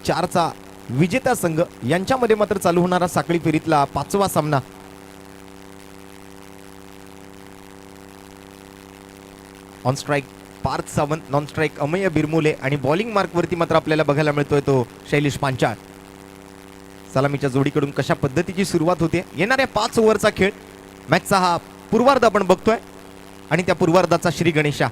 4चा विजेता संघ यांच्यामध्ये मात्र चालू होणारा साखळी फेरीतला 5वा सामना. On strike Parth Sawant, non strike Amey Birmule आणि बॉलिंग मार्क वरती मात्र आपल्याला बघायला मिळतोय तो शैलेश पांचाळ. सलामीच्या जोडीकडून कशा पद्धतीची सुरुवात होते. येणाऱ्या 5 ओव्हरचा खेळ, मॅचचा हा पूर्वार्ध आपण बघतोय आणि त्या पूर्वार्धाचा श्री गणेशा.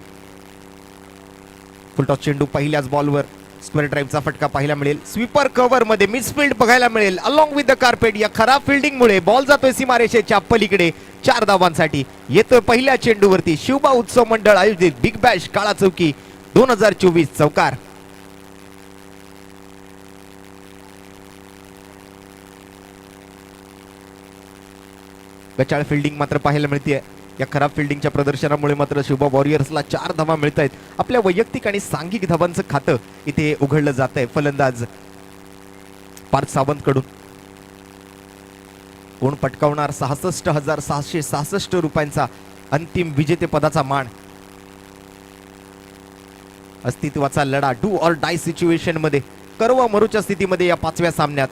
फुलटॉस चेंडू पहिल्याच बॉलवर स्क्वेअर ड्राईव्हचा फटका पाहायला मिळेल. स्वीपर कव्हर मध्ये मिसफिल्ड बघायला मिळेल अलॉंग विथ द कार्पेट. या खराब फिल्डिंगमुळे बॉल जातोय सीमारेषेच्या पलीकडे 4 धावांसाठी. येतोय पहिल्या चेंडूवरती शिवबा उत्सव मंडळ आयोजित बिग बॅश काळा चौकी 2024 चौकार. गचाळ फिल्डिंग मात्र पाहायला मिळते. या खराब फिल्डिंगच्या प्रदर्शनामुळे मात्र शिवबा वॉरियर्सला 4 धावा मिळत आहेत. आपल्या वैयक्तिक आणि सांघिक धावांचं खातं इथे उघडलं जात आहे फलंदाज पार्थ सावंत कडून. कोण पटकावणार 66,666 रुपयांचा अंतिम विजेतेपदाचा मान. अस्तित्वाचा लढा, डू ऑर डाय सिच्युएशन मध्ये, कर्व मरूच्या स्थितीमध्ये या 5व्या सामन्यात.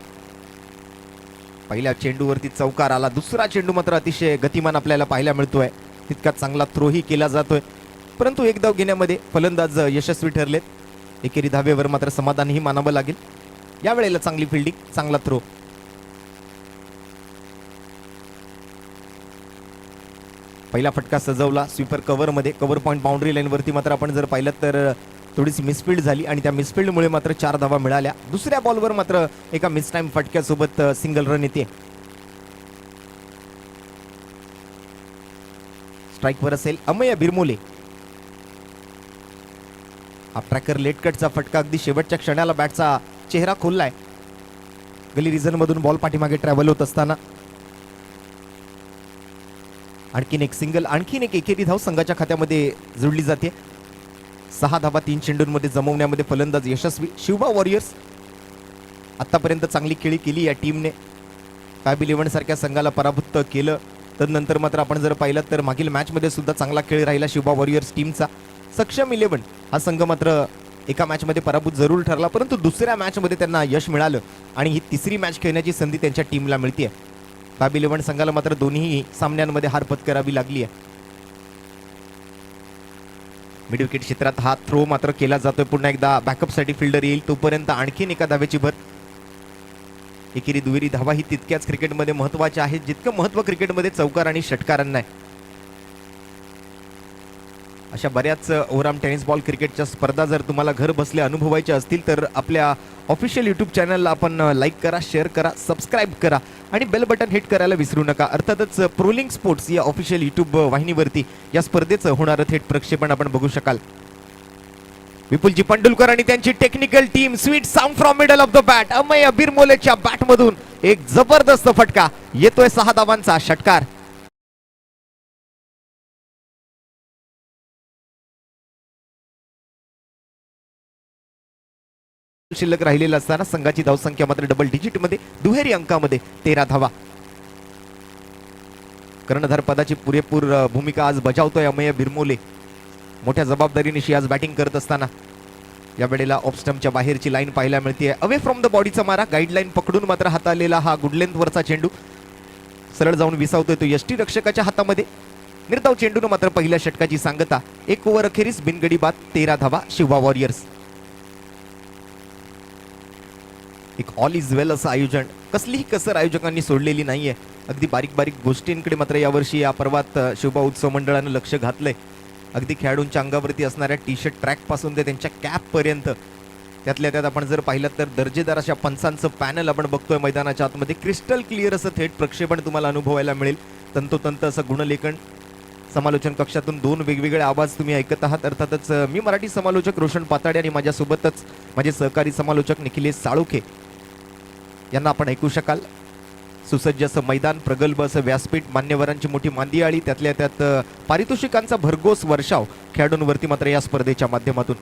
पहिल्या चेंडूवरती चौकार आला. दुसरा चेंडू मात्र अतिशय गतिमान आपल्याला पाहायला मिळतोय. तितका चांगला थ्रोही केला जातोय, परंतु एक धाव घेण्यामध्ये फलंदाज यशस्वी ठरलेत. एकेरी धावेवर मात्र समाधानही मानावं लागेल. यावेळेला चांगली फिल्डिंग, चांगला थ्रो. पहिला फटका सजवला स्वीपर कव्हर मध्ये. कव्हर पॉइंट बाउंड्री लाईन वरती मात्र आपण जर पाहिलं तर थोडीशी मिसफिल्ड झाली आणि त्या मिसफिल्डमुळे मात्र 4 धावा मिळाल्या. दुसऱ्या बॉलवर मात्र एका मिस टाइम फटक्यासोबत सिंगल रन येते. स्ट्राईकवर असेल अमेय बिरमुले. हा ट्रॅकर लेट कटचा फटका अगदी शेवटच्या क्षणाला बॅटचा चेहरा खोललाय. गली रिझन मधून बॉल पाठीमागे ट्रॅव्हल होत असताना आणखीन एक सिंगल, आणखीन एक एकेरी धाव संघाच्या खात्यामध्ये जोडली जाते. 6 धावा 3 चेंडूंमध्ये जमवण्यामध्ये फलंदाज यशस्वी. शिवबा वॉरियर्स आतापर्यंत चांगली खेळी केली या टीमने. काबिल 11 सारख्या संघाला पराभूत केलं. तदनंतर मात्र आपण जर पाहिलं तर मागील मॅच मध्ये सुद्धा चांगला खेळ राहिला शिवबा वॉरियर्स टीमचा. सक्षम 11 हा संघ मात्र एका मॅच मध्ये पराभूत जरूर ठरला, परंतु दुसऱ्या मॅच मध्ये त्यांना यश मिळालं आणि ही तिसरी मॅच खेळण्याची संधी त्यांच्या टीमला मिळते. काबिल 11 संघाला मात्र दोन्ही सामन्यांमध्ये हार पत्करावी लागली आहे. मिड विकेट क्षेत्रात हा थ्रो मात्र केला जातोय. पुन्हा एकदा बॅकअप साठी फिल्डर येईल तोपर्यंत आणखीन एका धावेची भर. एकेरी दुहेरी धावा ही तितक्याच क्रिकेटमध्ये महत्वाच्या आहेत जितकं महत्व क्रिकेटमध्ये चौकार आणि षटकारांना आहे. अशा बऱ्याच ओव्हरआर्म टेनिस बॉल क्रिकेटच्या स्पर्धा जर तुम्हाला घर बसल्या अनुभवायच्या असतील तर आपल्या ऑफिशियल यूट्यूब चॅनलला आपण लाईक करा, शेअर करा, सबस्क्राईब करा आणि बेल बटन हिट करायला विसरू नका. अर्थातच प्रोलिंग स्पोर्ट्स या ऑफिशियल यूट्यूब वाहिनीवरती या स्पर्धेचं होणारं थेट प्रक्षेपण आपण बघू शकाल. विपुलजी पंडुलकर आणि त्यांची technical team. Sweet sound from middle of the bat. Amey बिरमोलेच्या बॅट मधून एक जबरदस्त फटका. येतोय 6 धावांचा षटकार. शिल्लक राहिलेला असताना संघाची धावसंख्या मात्र डबल डिजिट मध्ये, दुहेरी अंकामध्ये 13 धावा. कर्णधार पदाची पुरेपूर भूमिका आज बजावतोय अमेय बिरमोले. मोठ्या जबाबदारीनिशी आज बॅटिंग करत असताना या वेळेला ऑफ स्टंपच्या बाहेरची लाईन पाहायला मिळते. अवे फ्रॉम द बॉडीचा मारा. गाईडलाईन पकडून मात्र हाताळलेला हा गुड लेंथ वरचा चेंडू सरळ जाऊन विसावतोय तो यष्टी रक्षकाच्या हातामध्ये. निर्धाव चेंडून मात्र पहिल्या षटकाची सांगता. 1 ओव्हर अखेरीस बिनगडी बाद, 13 धावा शिवबा वॉरियर्स. एक ऑल इज वेल असं आयोजन, कसलीही कसर आयोजकांनी सोडलेली नाहीये. अगदी बारीक बारीक गोष्टींकडे मात्र यावर्षी या पर्वात शिवबा उत्सव मंडळानं लक्ष घातलंय. अगदी खेळाडूंच्या अंगावरती असणाऱ्या टी शर्ट ट्रॅक पासून ते त्यांच्या कॅप पर्यंत, त्यातल्या त्यात आपण जर पाहिलं तर दर्जेदार अशा पंचांचं पॅनल आपण बघतोय मैदानाच्या आतमध्ये. क्रिस्टल क्लिअर असं थेट प्रक्षेपण तुम्हाला अनुभवायला मिळेल. तंतोतंत असं गुणलेखन. समालोचन कक्षातून 2 वेगवेगळे आवाज तुम्ही ऐकत आहात. अर्थातच मी मराठी समालोचक रोशन पाताडे आणि माझ्यासोबतच माझे सहकारी समालोचक निखिलेश साळुखे यांना आपण ऐकू शकाल. सुसज्ज असं मैदान, प्रगल्भ असं व्यासपीठ, मान्यवरांची मोठी मांदियाळी, त्यातल्या त्यात पारितोषिकांचा भरघोस वर्षाव खेळाडूंवरती मात्र या स्पर्धेच्या माध्यमातून.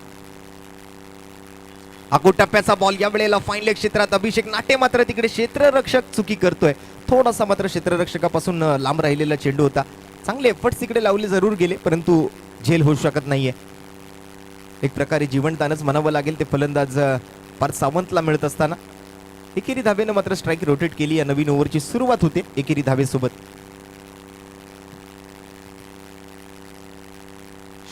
आगो टप्प्याचा बॉल या वेळेला फाईन लेग क्षेत्रात. अभिषेक नाटे मात्र तिकडे क्षेत्ररक्षक चुकी करतोय. थोडासा मात्र क्षेत्ररक्षकापासून लांब राहिलेला चेंडू होता. चांगले एफर्ट्स तिकडे लावले जरूर गेले, परंतु झेल होऊ शकत नाहीये. एक प्रकारे जीवनदानच म्हणावं लागेल ते फलंदाज पार्थ सावंतला मिळत असताना एकेरी धावेनं मात्र स्ट्राईक रोटेट केली. या नवीन ओव्हरची सुरुवात होते एकेरी धावेसोबत.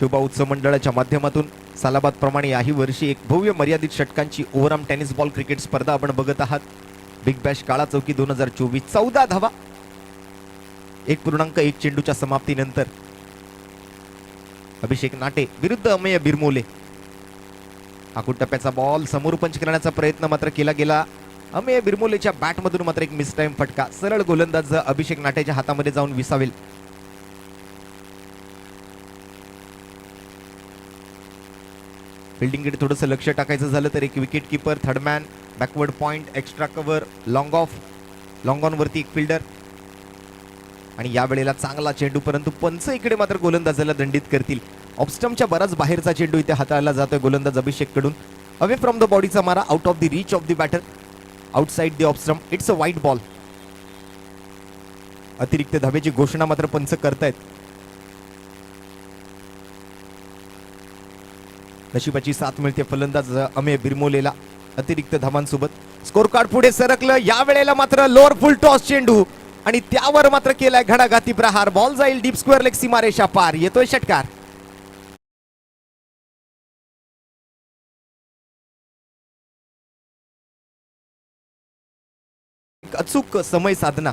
शोभा उत्सव मंडळाच्या माध्यमातून सालाबाद प्रमाणे याही वर्षी एक भव्य मर्यादित षटकांची ओव्हरआर्म टेनिस बॉल क्रिकेट स्पर्धा आपण बघत आहात. बिग बॅश काळा चौकी 2024 14 धावा 1.1 चेंडूच्या समाप्तीनंतर. अभिषेक नाटे विरुद्ध अमेय बिरमोले. आखूड टप्प्याचा बॉल समोर पंच करण्याचा प्रयत्न मात्र केला गेला. अमेय बिरमोलेच्या बॅटमधून मात्र एक मिस टाइम फटका. सरळ गोलंदाज अभिषेक नाटेच्या हातामध्ये जाऊन विसावेल. फिल्डिंगकडे थोडंसं लक्ष टाकायचं झालं तर एक wicket keeper, third man, backward point, extra cover, long on वरती एक फिल्डर. आणि यावेळेला चांगला चेंडू, परंतु पंच इकडे मात्र गोलंदाजाला दंडित करतील. ऑफस्टम्पच्या बराच बाहेरचा चेंडू इथे हाताळला जातोय गोलंदाज अभिषेक कडून. अवे फ्रॉम द बॉडीचा मारा, out of the reach of the batter, outside the off stump. It's a wide ball. अतिरिक्त धावेची घोषणा मात्र पंच करतायत. नशिबाची साथ मिळते फलंदाज अमेय बिरमोलेला अतिरिक्त धावांसोबत. स्कोर कार्ड पुढे सरकलं. यावेळेला मात्र लोअर फुल टॉस चेंडू आणि त्यावर मात्र केलाय घडाघाती प्रहार. बॉल जाईल डीप स्क्वेअर लेग सीमारेषा पार. येतोय षटकार. अचूक समय साधना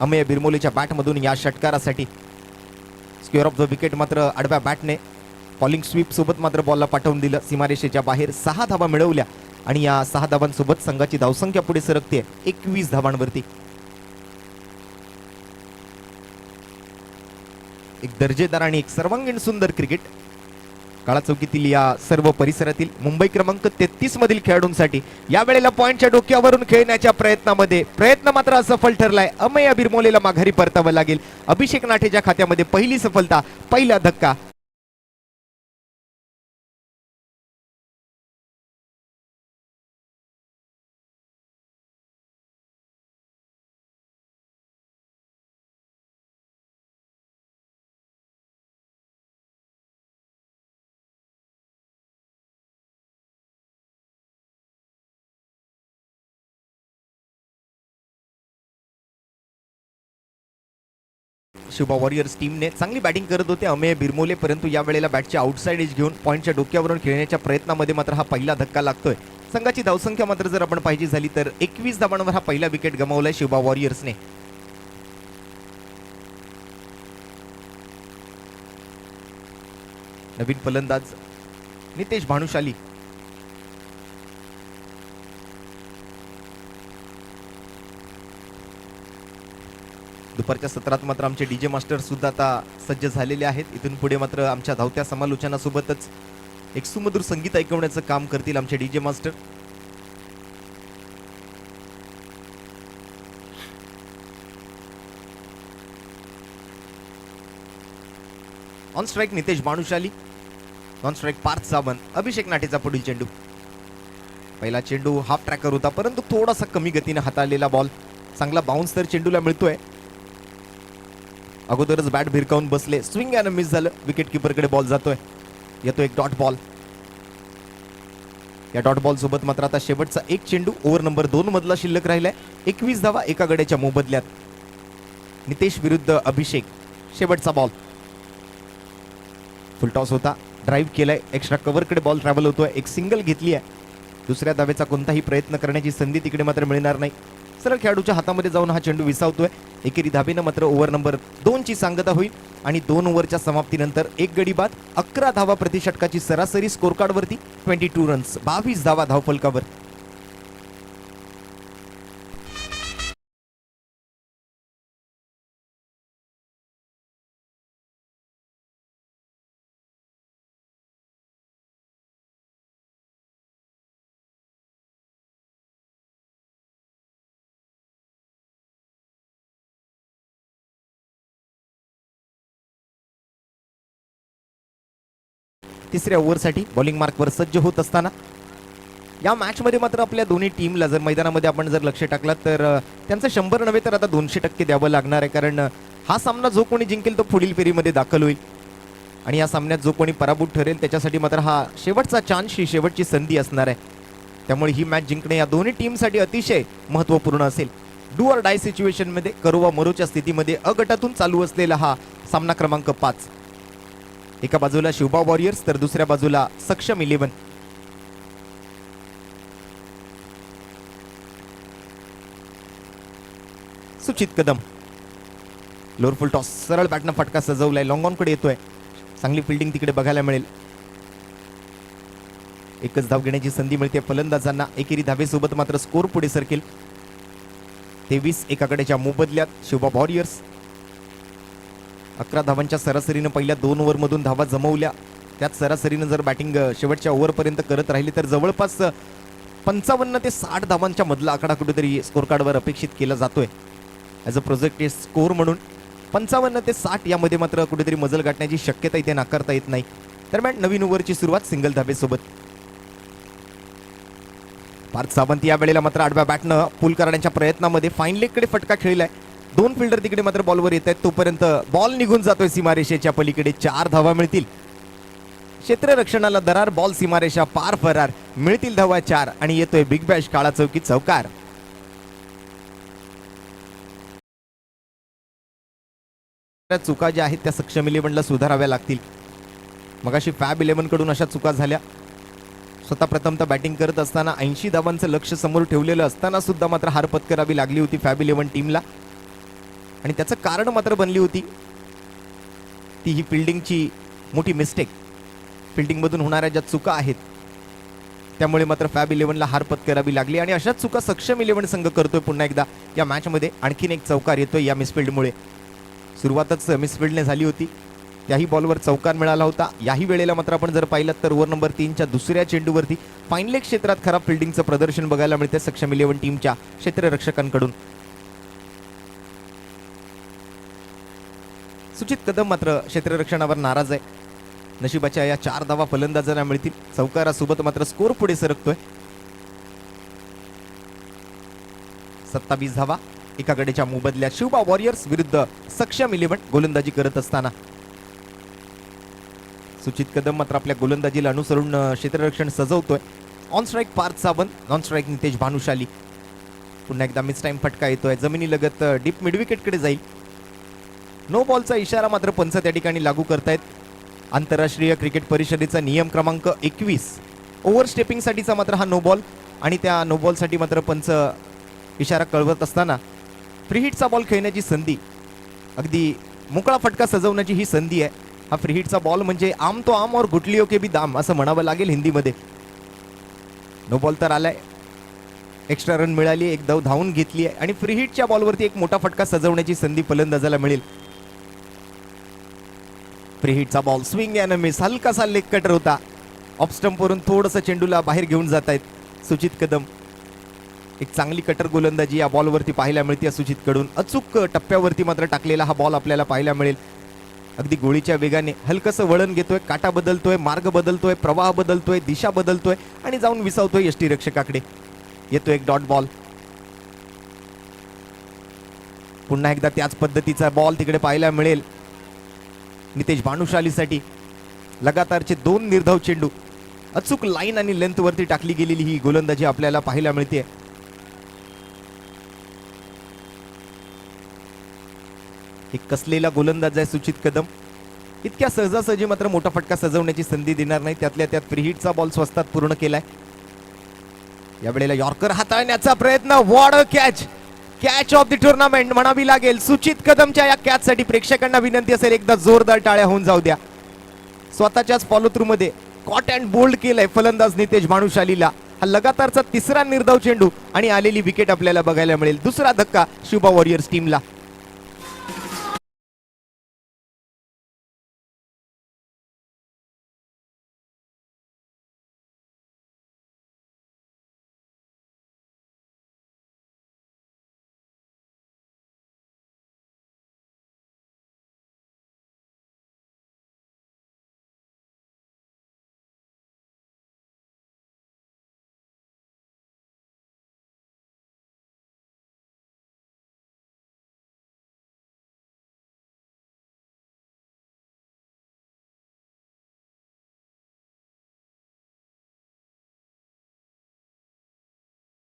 अमेय बिरमोलेच्या बॅटमधून या षटकारासाठी. स्क्वेअर ऑफ द विकेट मात्र आडव्या बॅटने फॉलिंग स्वीप सोबत मात्र बॉलला पाठवून दिलं. सीमारेषेच्या बाहेर 6 धावा मिळवल्या आणि या 6 धावांसोबत संघाची धावसंख्या पुढे सरकते 21 धावांवरती. एक दर्जेदार आणि एक सर्वांगीण सुंदर क्रिकेट काळा चौकीतील या सर्व परिसरातील मुंबई क्रमांक 33 मधील खेळाडूंसाठी यावेळेला पॉइंटच्या डोक्यावरून खेळण्याच्या प्रयत्न मात्र असफल ठरलाय. अमेय बिरमोलेला माघारी परतावं लागेल. अभिषेक नाटेच्या खात्यामध्ये पहिली सफलता, पहिला धक्का. शुभा वॉरियर्स टीमने चांगली बॅटिंग करत होते अमेय बिरमोले, परंतु या वेळेला बॅटचे आउटसाइड एज घेऊन पॉइंटच्या डोक्यावरून खेळण्याच्या प्रयत्नामध्ये मात्र हा पहिला धक्का लागतोय. संघाची धावसंख्या मात्र जर आपण पाहिजे झाली तर 21 धावांवर हा पहिला विकेट गमावलाय शुभा वॉरियर्सने. नवीन फलंदाज नितेश भानुशाली. दुपारच्या सत्रात मात्र आमचे डीजे मास्टर सुद्धा आता सज्ज झालेले आहेत. इथून पुढे मात्र आमच्या धावत्या समालोचनासोबतच एक सुमधुर संगीत ऐकवण्याचं काम करतील आमचे DJ master. On strike Nitesh Bhanushali, on strike Parth Sawant. Abhishek नाटेचा पुढील चेंडू. पहिला चेंडू हाफ ट्रॅकर होता, परंतु थोडासा कमी गतीने हाताळलेला बॉल. चांगला बाउन्स तर चेंडूला मिळतोय. अगोदरच बॅट भिरकावून बसले, स्विंग यानं मिस झालं. विकेट किपरकडे बॉल जातोय. येतो एक डॉट बॉल. या डॉट बॉल सोबत मात्र आता शेवटचा एक चेंडू ओव्हर नंबर 2 मधला शिल्लक राहिलाय. 21 धावा एका गड्याच्या मोबदल्यात. नितेश विरुद्ध अभिषेक. शेवटचा बॉल. फुलटॉस होता, ड्राईव्ह केलाय, एक्स्ट्रा कव्हरकडे बॉल ट्रॅव्हल होतोय. एक सिंगल घेतली आहे. दुसऱ्या धावेचा कोणताही प्रयत्न करण्याची संधी तिकडे मात्र मिळणार नाही. सरळ खेळाडूच्या हातामध्ये जाऊन हा चेंडू विसावतोय. एकेरी धावेनं मात्र ओव्हर नंबर 2 ची सांगता होईल आणि 2 ओव्हरच्या समाप्तीनंतर एक गडी बाद. 11 धावा प्रति षटकाची सरासरी स्कोर कार्ड वरती. 22 रन्स, 22 धावा धावफलकावर. तिसऱ्या ओव्हरसाठी बॉलिंग मार्कवर सज्ज होत असताना या मॅचमध्ये मात्र आपल्या दोन्ही टीमला जर मैदानामध्ये आपण जर लक्ष टाकलात तर त्यांचं 100 नव्हे तर आता 200% द्यावं लागणार आहे. कारण हा सामना जो कोणी जिंकेल तो पुढील फेरीमध्ये दाखल होईल आणि या सामन्यात जो कोणी पराभूत ठरेल त्याच्यासाठी मात्र हा शेवटचा चान्स, ही शेवटची संधी असणार आहे. त्यामुळे ही मॅच जिंकणे या दोन्ही टीमसाठी अतिशय महत्त्वपूर्ण असेल. डू ऑर डाय सिच्युएशनमध्ये, करो वा मरोच्या स्थितीमध्ये अ गटातून चालू असलेला हा सामना क्रमांक 5. एका बाजूला शिवबा वॉरियर्स तर दुसऱ्या बाजूला सक्षम 11. सुचित कदम, लोअर फुल टॉस, सरळ बॅटनं फटका सजवलाय, लॉंग ऑन कडे येतोय. चांगली फिल्डिंग तिकडे बघायला मिळेल. एकच धाव घेण्याची संधी मिळते फलंदाजांना. एकेरी धावेसोबत मात्र स्कोर पुढे सरकेल. 23 एकाकडेच्या मोबदल्यात शिवबा वॉरियर्स 11 धावांच्या सरासरीनं पहिल्या 2 ओव्हरमधून धावा जमवल्या. त्यात सरासरीनं जर बॅटिंग शेवटच्या ओव्हरपर्यंत करत राहिली तर जवळपास 55 ते 60 धावांच्या मधला आकडा कुठेतरी स्कोर कार्डवर अपेक्षित केला जातोय. ॲज अ प्रोजेक्टेड स्कोर म्हणून 55 ते 60 यामध्ये मात्र कुठेतरी मजल गाठण्याची शक्यता इथे नाकारता येत नाही. दरम्यान नवीन ओव्हरची सुरुवात सिंगल धाबेसोबत. पार्थ सावंत या वेळेला मात्र आडव्या बॅटनं पुल करण्याच्या प्रयत्नामध्ये फाईन लेगकडे फटका खेळलाय. 2 फिल्डर तिकडे मात्र बॉलवर येत आहेत. तोपर्यंत बॉल निघून जातोय सीमारेषेच्या पलीकडे. 4 धावा मिळतील. क्षेत्ररक्षणाला दरार, बॉल सीमारेषा पार फरार. मिळतील धावा 4 आणि येतोय बिग बॅश काळा चौकी चौकार. चुका ज्या आहेत त्या सक्षम 11ला सुधाराव्या लागतील. मगाशी फॅब 11 कडून अशा चुका झाल्या. स्वतः प्रथमतः बॅटिंग करत असताना 80 धावांचं लक्ष समोर ठेवलेलं असताना सुद्धा मात्र हार पत्करावी लागली होती फॅब 11 टीमला. आणि त्याचं कारण मात्र बनली होती ती ही फिल्डिंगची मोठी मिस्टेक. फिल्डिंगमधून होणाऱ्या ज्या चुका आहेत त्यामुळे मात्र फॅब 11ला हार पत्करावी लागली. आणि अशाच चुका सक्षम 11 संघ करतोय पुन्हा एकदा या मॅचमध्ये. आणखीन एक चौकार येतोय या मिसफिल्डमुळे. सुरुवातच मिसफिल्डने झाली होती. त्याही बॉलवर चौकार मिळाला होता. याही वेळेला मात्र आपण जर पाहिलं तर ओव्हर नंबर 3च्या दुसऱ्या चेंडूवरती फाईन लेग क्षेत्रात खराब फिल्डिंगचं प्रदर्शन बघायला मिळते सक्षम 11 टीमच्या क्षेत्ररक्षकांकडून. सुचित कदम मात्र क्षेत्ररक्षणावर नाराज आहे. नशिबाच्या या 4 धावा फलंदाजांना मिळतील. चौकारासोबत मात्र स्कोर पुढे सरकतोय. 27 धावा एकाकडेच्या मोबदल्यात शिवबा वॉरियर्स विरुद्ध सक्षम 11 गोलंदाजी करत असताना. सुचित कदम मात्र आपल्या गोलंदाजीला अनुसरून क्षेत्ररक्षण सजवतोय. On strike Parth Sawant, non strike Nitesh Bhanushali. पुन्हा एकदा मिस टाइम फटका येतोय. जमिनीलगत डीप मिड विकेटकडे जाईल. नो बॉलचा इशारा मात्र पंच त्या ठिकाणी लागू करतायत. आंतरराष्ट्रीय क्रिकेट परिषदेचा नियम क्रमांक 21 ओव्हर स्टेपिंगसाठीचा मात्र हा नो बॉल. आणि त्या नो बॉलसाठी मात्र पंच इशारा कळवत असताना फ्री हिटचा बॉल खेळण्याची संधी, अगदी मोकळा फटका सजवण्याची ही संधी आहे. हा फ्री हिटचा बॉल म्हणजे आम तो आम और गुटलियों के भी दाम असं म्हणावं लागेल हिंदीमध्ये. नो बॉल तर आलाय. एक्स्ट्रा रन मिळाली, एक धाव धावून घेतली आहे आणि फ्री हिटच्या बॉलवरती एक मोठा फटका सजवण्याची संधी फलंदाजाला मिळेल. फ्री हिटचा बॉल स्विंग यानं मिस, हलकासा लेग कटर होता. ऑफ स्टंपवरून थोडंसं चेंडूला बाहेर घेऊन जात आहेत सुचित कदम. एक चांगली कटर गोलंदाजी या बॉलवरती पाहायला मिळते सुचित कडून. अचूक टप्प्यावरती मात्र टाकलेला हा बॉल आपल्याला पाहायला मिळेल. अगदी गोळीच्या वेगाने हलकसं वळण घेतोय, काटा बदलतोय, मार्ग बदलतोय, प्रवाह बदलतोय, दिशा बदलतोय आणि जाऊन विसावतोय यष्टीरक्षकाकडे. येतो एक डॉट बॉल. पुन्हा एकदा त्याच पद्धतीचा बॉल तिकडे पाहायला मिळेल नितेश भानुशालीसाठी. लगातारचे 2 निर्धाव चेंडू अचूक लाईन आणि लेंथ वरती टाकली गेलेली ही गोलंदाजी आपल्याला पाहायला मिळते. एक कसलेला गोलंदाज आहे सुचित कदम. इतक्या सहजासहजी मात्र मोठा फटका सजवण्याची संधी देणार नाही. त्यातल्या त्यात फ्री हिटचा बॉल स्वस्तात पूर्ण केलाय. यावेळेला यॉर्कर हाताळण्याचा प्रयत्न. What a catch, catch of the tournament म्हणावी लागेल. सुचित कदमच्या या कॅच साठी प्रेक्षकांना विनंती असेल एकदा जोरदार टाळ्या होऊन जाऊ द्या. स्वतःच्याच फॉलो थ्रू मध्ये कॉट अँड बोल्ड केलंय फलंदाज नितेश भानुशालीला. हा लगातारचा 3रा निर्धाव चेंडू आणि आलेली विकेट आपल्याला बघायला मिळेल. दुसरा धक्का शिवबा वॉरियर्स टीमला.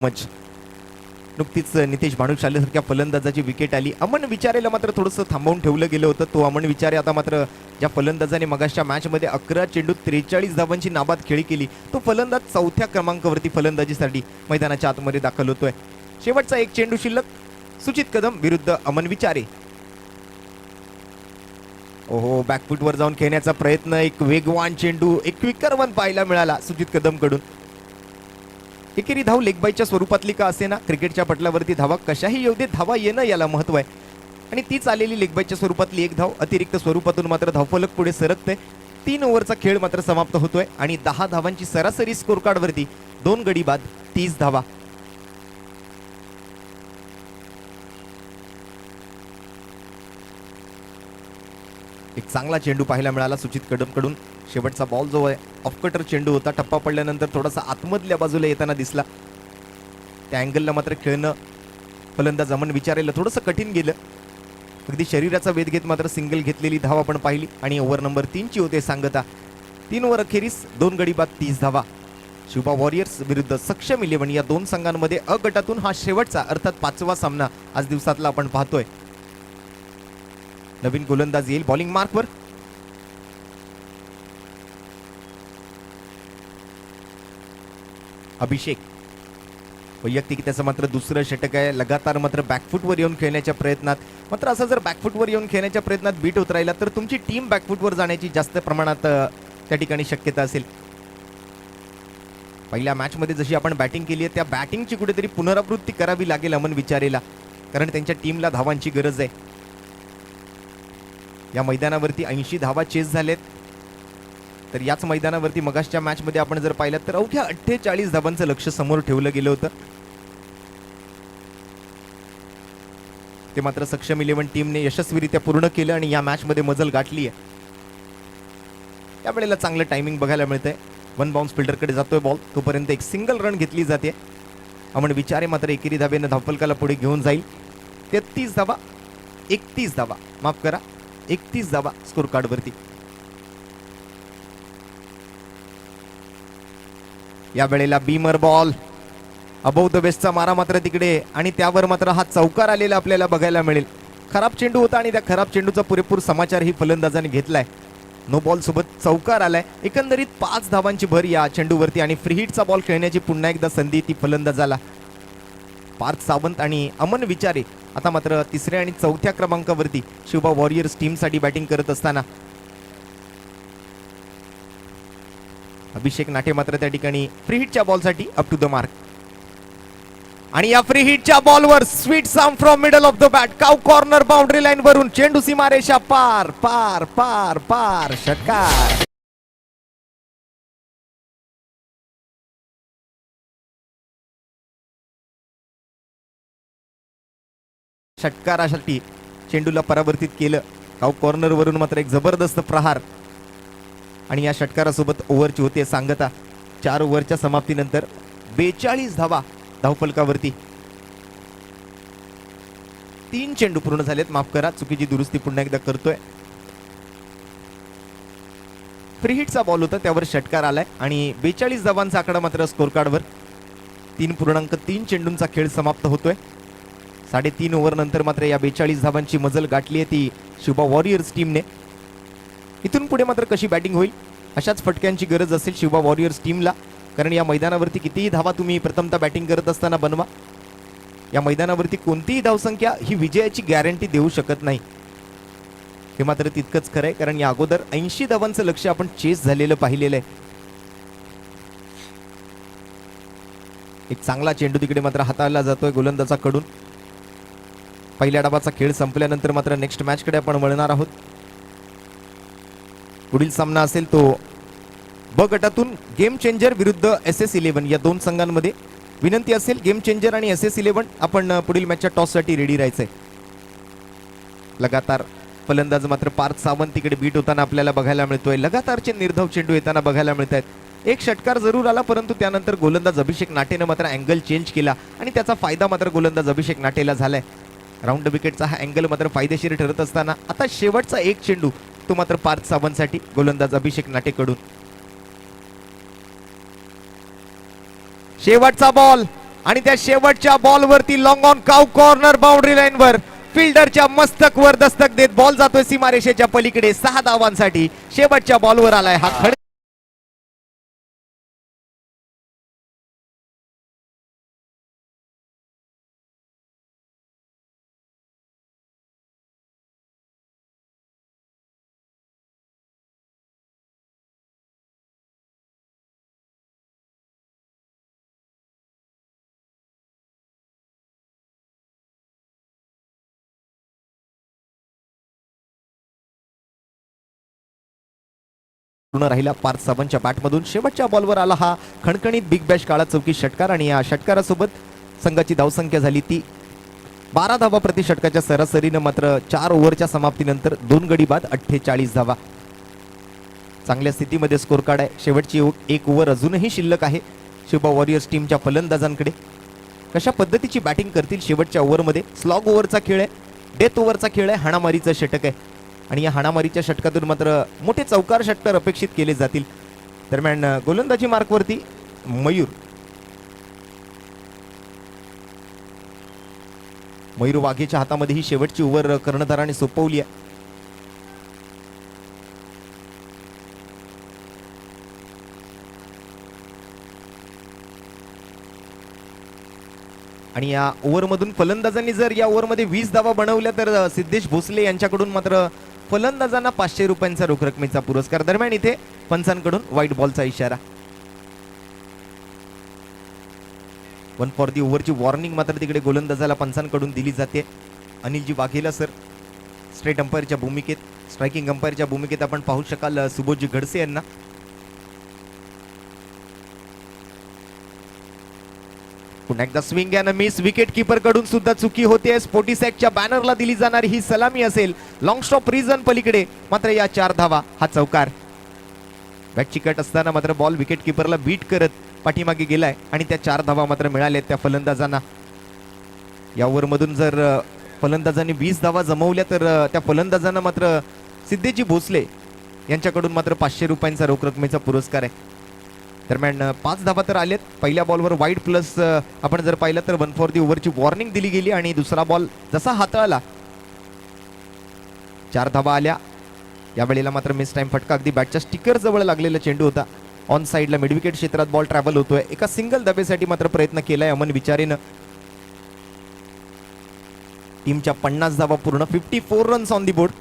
मच. नुकतीच नितेश भानुशालीसारख्या फलंदाजाची विकेट आली. अमन विचारेला मात्र थोडंसं थांबवून ठेवलं गेलं होतं. तो अमन विचारे आता मात्र ज्या फलंदाजाने मगाशच्या मॅचमध्ये 11 चेंडूत 43 धावांची नाबाद खेळी केली, तो फलंदाज 4थ्या क्रमांकावरती फलंदाजीसाठी मैदानाच्या आतमध्ये दाखल होतोय. शेवटचा एक चेंडू शिल्लक. सुचित कदम विरुद्ध अमन विचारे. ओहो, बॅकफुटवर जाऊन खेळण्याचा प्रयत्न. एक वेगवान चेंडू, एक क्विकर वन पाहायला मिळाला सुचित कदम कडून. एकेरी धाव लेगबाईच्या स्वरूपातली का असे ना, क्रिकेटच्या पटलावरती धावा कशाही येऊ दे, धावा येणं याला महत्व आहे. आणि तीच आलेली लेगबाईच्या स्वरूपातली एक धाव अतिरिक्त स्वरूपातून मात्र धावफलक पुढे सरकते. 3 ओव्हरचा खेळ मात्र समाप्त होतोय आणि 10 धावांची सरासरी स्कोर कार्ड वरती 2 गडी बाद 30 धावा. एक चांगला चेंडू पाहायला मिळाला सुचित कदम कडून. शेवटचा बॉल जो आहे ऑफकटर चेंडू होता, टप्पा पडल्यानंतर थोडासा आतमधल्या बाजूला येताना दिसला. त्या अँगलला मात्र खेळणं फलंदाज अमन विचारेला थोडंसं कठीण गेलं. अगदी शरीराचा वेध घेत मात्र सिंगल घेतलेली धाव आपण पाहिली आणि ओव्हर नंबर 3 ची होते सांगता. 3 ओव्हर अखेरीस 2 गडी बाद 30 धावा. शिवबा वॉरियर्स विरुद्ध सक्षम 11 या दोन संघांमध्ये अ गटातून हा शेवटचा अर्थात 5वा सामना आज दिवसातला आपण पाहतोय. नवीन गोलंदाज येईल बॉलिंग मार्कवर. अभिषेक वैयक्तिक त्याचं मात्र दुसरं षटक आहे. लगातार मात्र बॅकफुटवर येऊन खेळण्याच्या प्रयत्नात. मात्र असं जर बॅकफुटवर येऊन खेळण्याच्या प्रयत्नात बीट होत राहिला तर तुमची टीम बॅकफुटवर जाण्याची जास्त प्रमाणात त्या ठिकाणी शक्यता असेल. पहिल्या मॅचमध्ये जशी आपण बॅटिंग केली आहे त्या बॅटिंगची कुठेतरी पुनरावृत्ती करावी लागेल अमन विचारेला, कारण त्यांच्या टीमला धावांची गरज आहे. या मैदानावरती 80 धावा चेस झालेत. तर याच मैदानावरती मगाशच्या मॅचमध्ये आपण जर पाहिलं तर अवघ्या 48 धावांचं लक्ष समोर ठेवलं गेलं होतं. ते मात्र सक्षम 11 टीमने यशस्वीरित्या पूर्ण केलं आणि या मॅचमध्ये मजल गाठली आहे. त्यावेळेला चांगलं टायमिंग बघायला मिळतंय. 1 बाउन्स फिल्डरकडे जातोय बॉल, तोपर्यंत एक सिंगल रन घेतली जाते. अमन विचारे मात्र एकेरी धावेनं धावफलकाला पुढे घेऊन जाईल. 33 धावा 31 धावा माफ करा 31 धावा स्कोर कार्ड वरती. या वेळेला बीमर बॉल अबोव द बेस्टचा मारा मात्र तिकडे आणि त्यावर मात्र हा चौकार आलेला आपल्याला बघायला मिळेल. खराब चेंडू होता आणि त्या खराब चेंडूचा पुरेपूर समाचार ही फलंदाजाने घेतलाय. नो बॉल सोबत चौकार आलाय. एकंदरीत 5 धावांची भर या चेंडूवरती आणि फ्री हिटचा बॉल खेळण्याची पुन्हा एकदा संधी ती फलंदाजाला. पार्थ सावंत आणि अमन विचारे आता मात्र 3ऱ्या आणि 4थ्या क्रमांकावरती शिवबा वॉरियर्स टीमसाठी बॅटिंग करत असताना अभिषेक नाटे मात्र त्या ठिकाणी फ्री हिटच्या बॉलसाठी अप टू द मार्क. आणि या फ्री हिटच्या बॉलवर sweet sound from middle of the bat, cow corner boundary line वरून चेंडू सीमारेषा पार पार पार पार षटकार. षटकारासाठी चेंडूला परावर्तित केलं. काव कॉर्नर वरून मात्र एक जबरदस्त प्रहार आणि या षटकारासोबत ओव्हरची होते सांगता. 4 ओव्हरच्या समाप्तीनंतर 42 धावा धावफलकावरती. 3 चेंडू पूर्ण झालेत, माफ करा चुकीची दुरुस्ती पुन्हा एकदा करतोय. फ्री हिटचा बॉल होता त्यावर षटकार आलाय आणि 42 धावांचा आकडा मात्र स्कोर कार्डवर. 3.3 चेंडूंचा खेळ समाप्त होतोय. 3.5 ओव्हर नंतर मात्र या 42 धावांची मजल गाठली आहे ती शिवबा वॉरियर्स टीमने. इथून पुढे मात्र कशी बॅटिंग होईल अशाच फटक्यांची गरज असेल शिवबा वॉरियर्स टीमला, कारण या मैदानावरती कितीही धावा तुम्ही प्रथमतः बॅटिंग करत असताना बनवा, या मैदानावरती कोणतीही धावसंख्या ही विजयाची गॅरंटी देऊ शकत नाही. हे मात्र तितकंच खरंय, कारण या अगोदर 80 धावांचं लक्ष आपण चेस झालेलं पाहिलेलं आहे. एक चांगला चेंडू तिकडे मात्र हाताळला जातोय गोलंदाजाकडून. पहिल्या डावाचा खेळ संपल्यानंतर मात्र नेक्स्ट मॅचकडे आपण वळणार आहोत. पुढील सामना असेल तो ब गटातून गेम चेंजर विरुद्ध SS11 या दोन संघांमध्ये. विनंती असेल गेम चेंजर आणि SS11 आपण पुढील मॅचच्या टॉससाठी रेडी राहायचंय. लगातार फलंदाज मात्र पार्थ सावंत तिकडे बीट होताना आपल्याला बघायला मिळतोय. लगातारचे निर्धाव चेंडू येताना बघायला मिळत आहेत. एक षटकार जरूर आला, परंतु त्यानंतर गोलंदाज अभिषेक नाटेनं मात्र अँगल चेंज केला आणि त्याचा फायदा मात्र गोलंदाज अभिषेक नाटेला झालाय. राऊंड विकेटचा हा अँगल मात्र फायदेशीर ठरत असताना आता शेवटचा एक चेंडू तो मात्र पार्थ सावंतसाठी गोलंदाज अभिषेक नाटेकडून. शेवटचा बॉल आणि त्या शेवटच्या बॉलवरती लॉंग ऑन काव कॉर्नर बाउंड्री लाईनवर फिल्डरच्या मस्तक वर दस्तक देत बॉल जातोय सीमारेषेच्या पलीकडे. 6 धावांसाठी शेवटच्या बॉलवर आलाय हा खड. पूर्ण राहिला पार्थ साबंतच्या बॅटमधून. शेवटच्या बॉलवर आला हा खणखणीत बिग बॅश काळा चौकी षटकार आणि या षटकारासोबत संघाची धावसंख्या झाली ती 12 धावा प्रति षटकाच्या सरासरीनं. मात्र 4 ओव्हरच्या समाप्तीनंतर 2 गडी बाद 48 धावा. चांगल्या स्थितीमध्ये स्कोर कार्ड आहे. शेवटची 1 ओव्हर अजूनही शिल्लक आहे शिवबा वॉरियर्स टीमच्या फलंदाजांकडे. कशा पद्धतीची बॅटिंग करतील शेवटच्या ओव्हरमध्ये. स्लॉग ओव्हरचा खेळ आहे, डेथ ओव्हरचा खेळ आहे, हाणामारीचं षटक आहे आणि या हाणामारीच्या षटकातून मात्र मोठे चौकार षटकार अपेक्षित केले जातील. दरम्यान गोलंदाजी मार्कवरती मयूर वाघेच्या हातामध्ये ही शेवटची ओव्हर कर्णधाराने सोपवली आहे. आणि या ओव्हरमधून फलंदाजांनी जर या ओव्हरमध्ये 20 धावा बनवल्या तर सिद्धेश भोसले यांच्याकडून मात्र फलंदाजांना 500 रुपयांचा रोख रकमेचा पुरस्कार. दरम्यान इथे पंचांकडून व्हाईट बॉलचा इशारा. 1 फॉर दी ओव्हरची वॉर्निंग मात्र तिकडे गोलंदाजाला पंचांकडून दिली जाते. अनिलजी वाघेला सर स्ट्रेट अंपायरच्या भूमिकेत, स्ट्रायकिंग अंपायरच्या भूमिकेत आपण पाहू शकाल सुबोधजी घडसे यांना. पुन्हा एकदा swing and miss. Wicket keeper कडून सुद्धा चुकी होते. स्पोर्टिसॅकच्या बॅनरला दिली जाणारी ही सलामी असेल. लॉंग स्टॉप रिजन पलीकडे मात्र या 4 धावा हा चौकार. बॅटची कट असताना मात्र बॉल विकेट कीपरला बीट करत पाठीमागे गेलाय आणि त्या 4 धावा मात्र मिळाल्या त्या फलंदाजांना. या ओव्हरमधून जर फलंदाजांनी 20 धावा जमवल्या तर त्या फलंदाजांना मात्र सिद्धेजी भोसले यांच्याकडून मात्र 500 रुपयांचा रोख रकमेचा पुरस्कार आहे. दरम्यान 5 धावा तर आलेत. पहिल्या बॉलवर वाईड प्लस आपण जर पाहिलं तर 1 फॉर दी ओव्हरची वॉर्निंग दिली गेली आणि दुसरा बॉल जसा हाताळला 4 धावा आल्या. यावेळेला मात्र मिस टाइम फटका. अगदी बॅटच्या स्टिकर जवळ लागलेला चेंडू होता. ऑन साइडला मिडविकेट क्षेत्रात बॉल ट्रॅव्हल होतोय. एका सिंगल धाब्यासाठी मात्र प्रयत्न केलाय अमन विचारेनं. टीमच्या 50 धावा पूर्ण. 54 रन्स ऑन दी बोर्ड.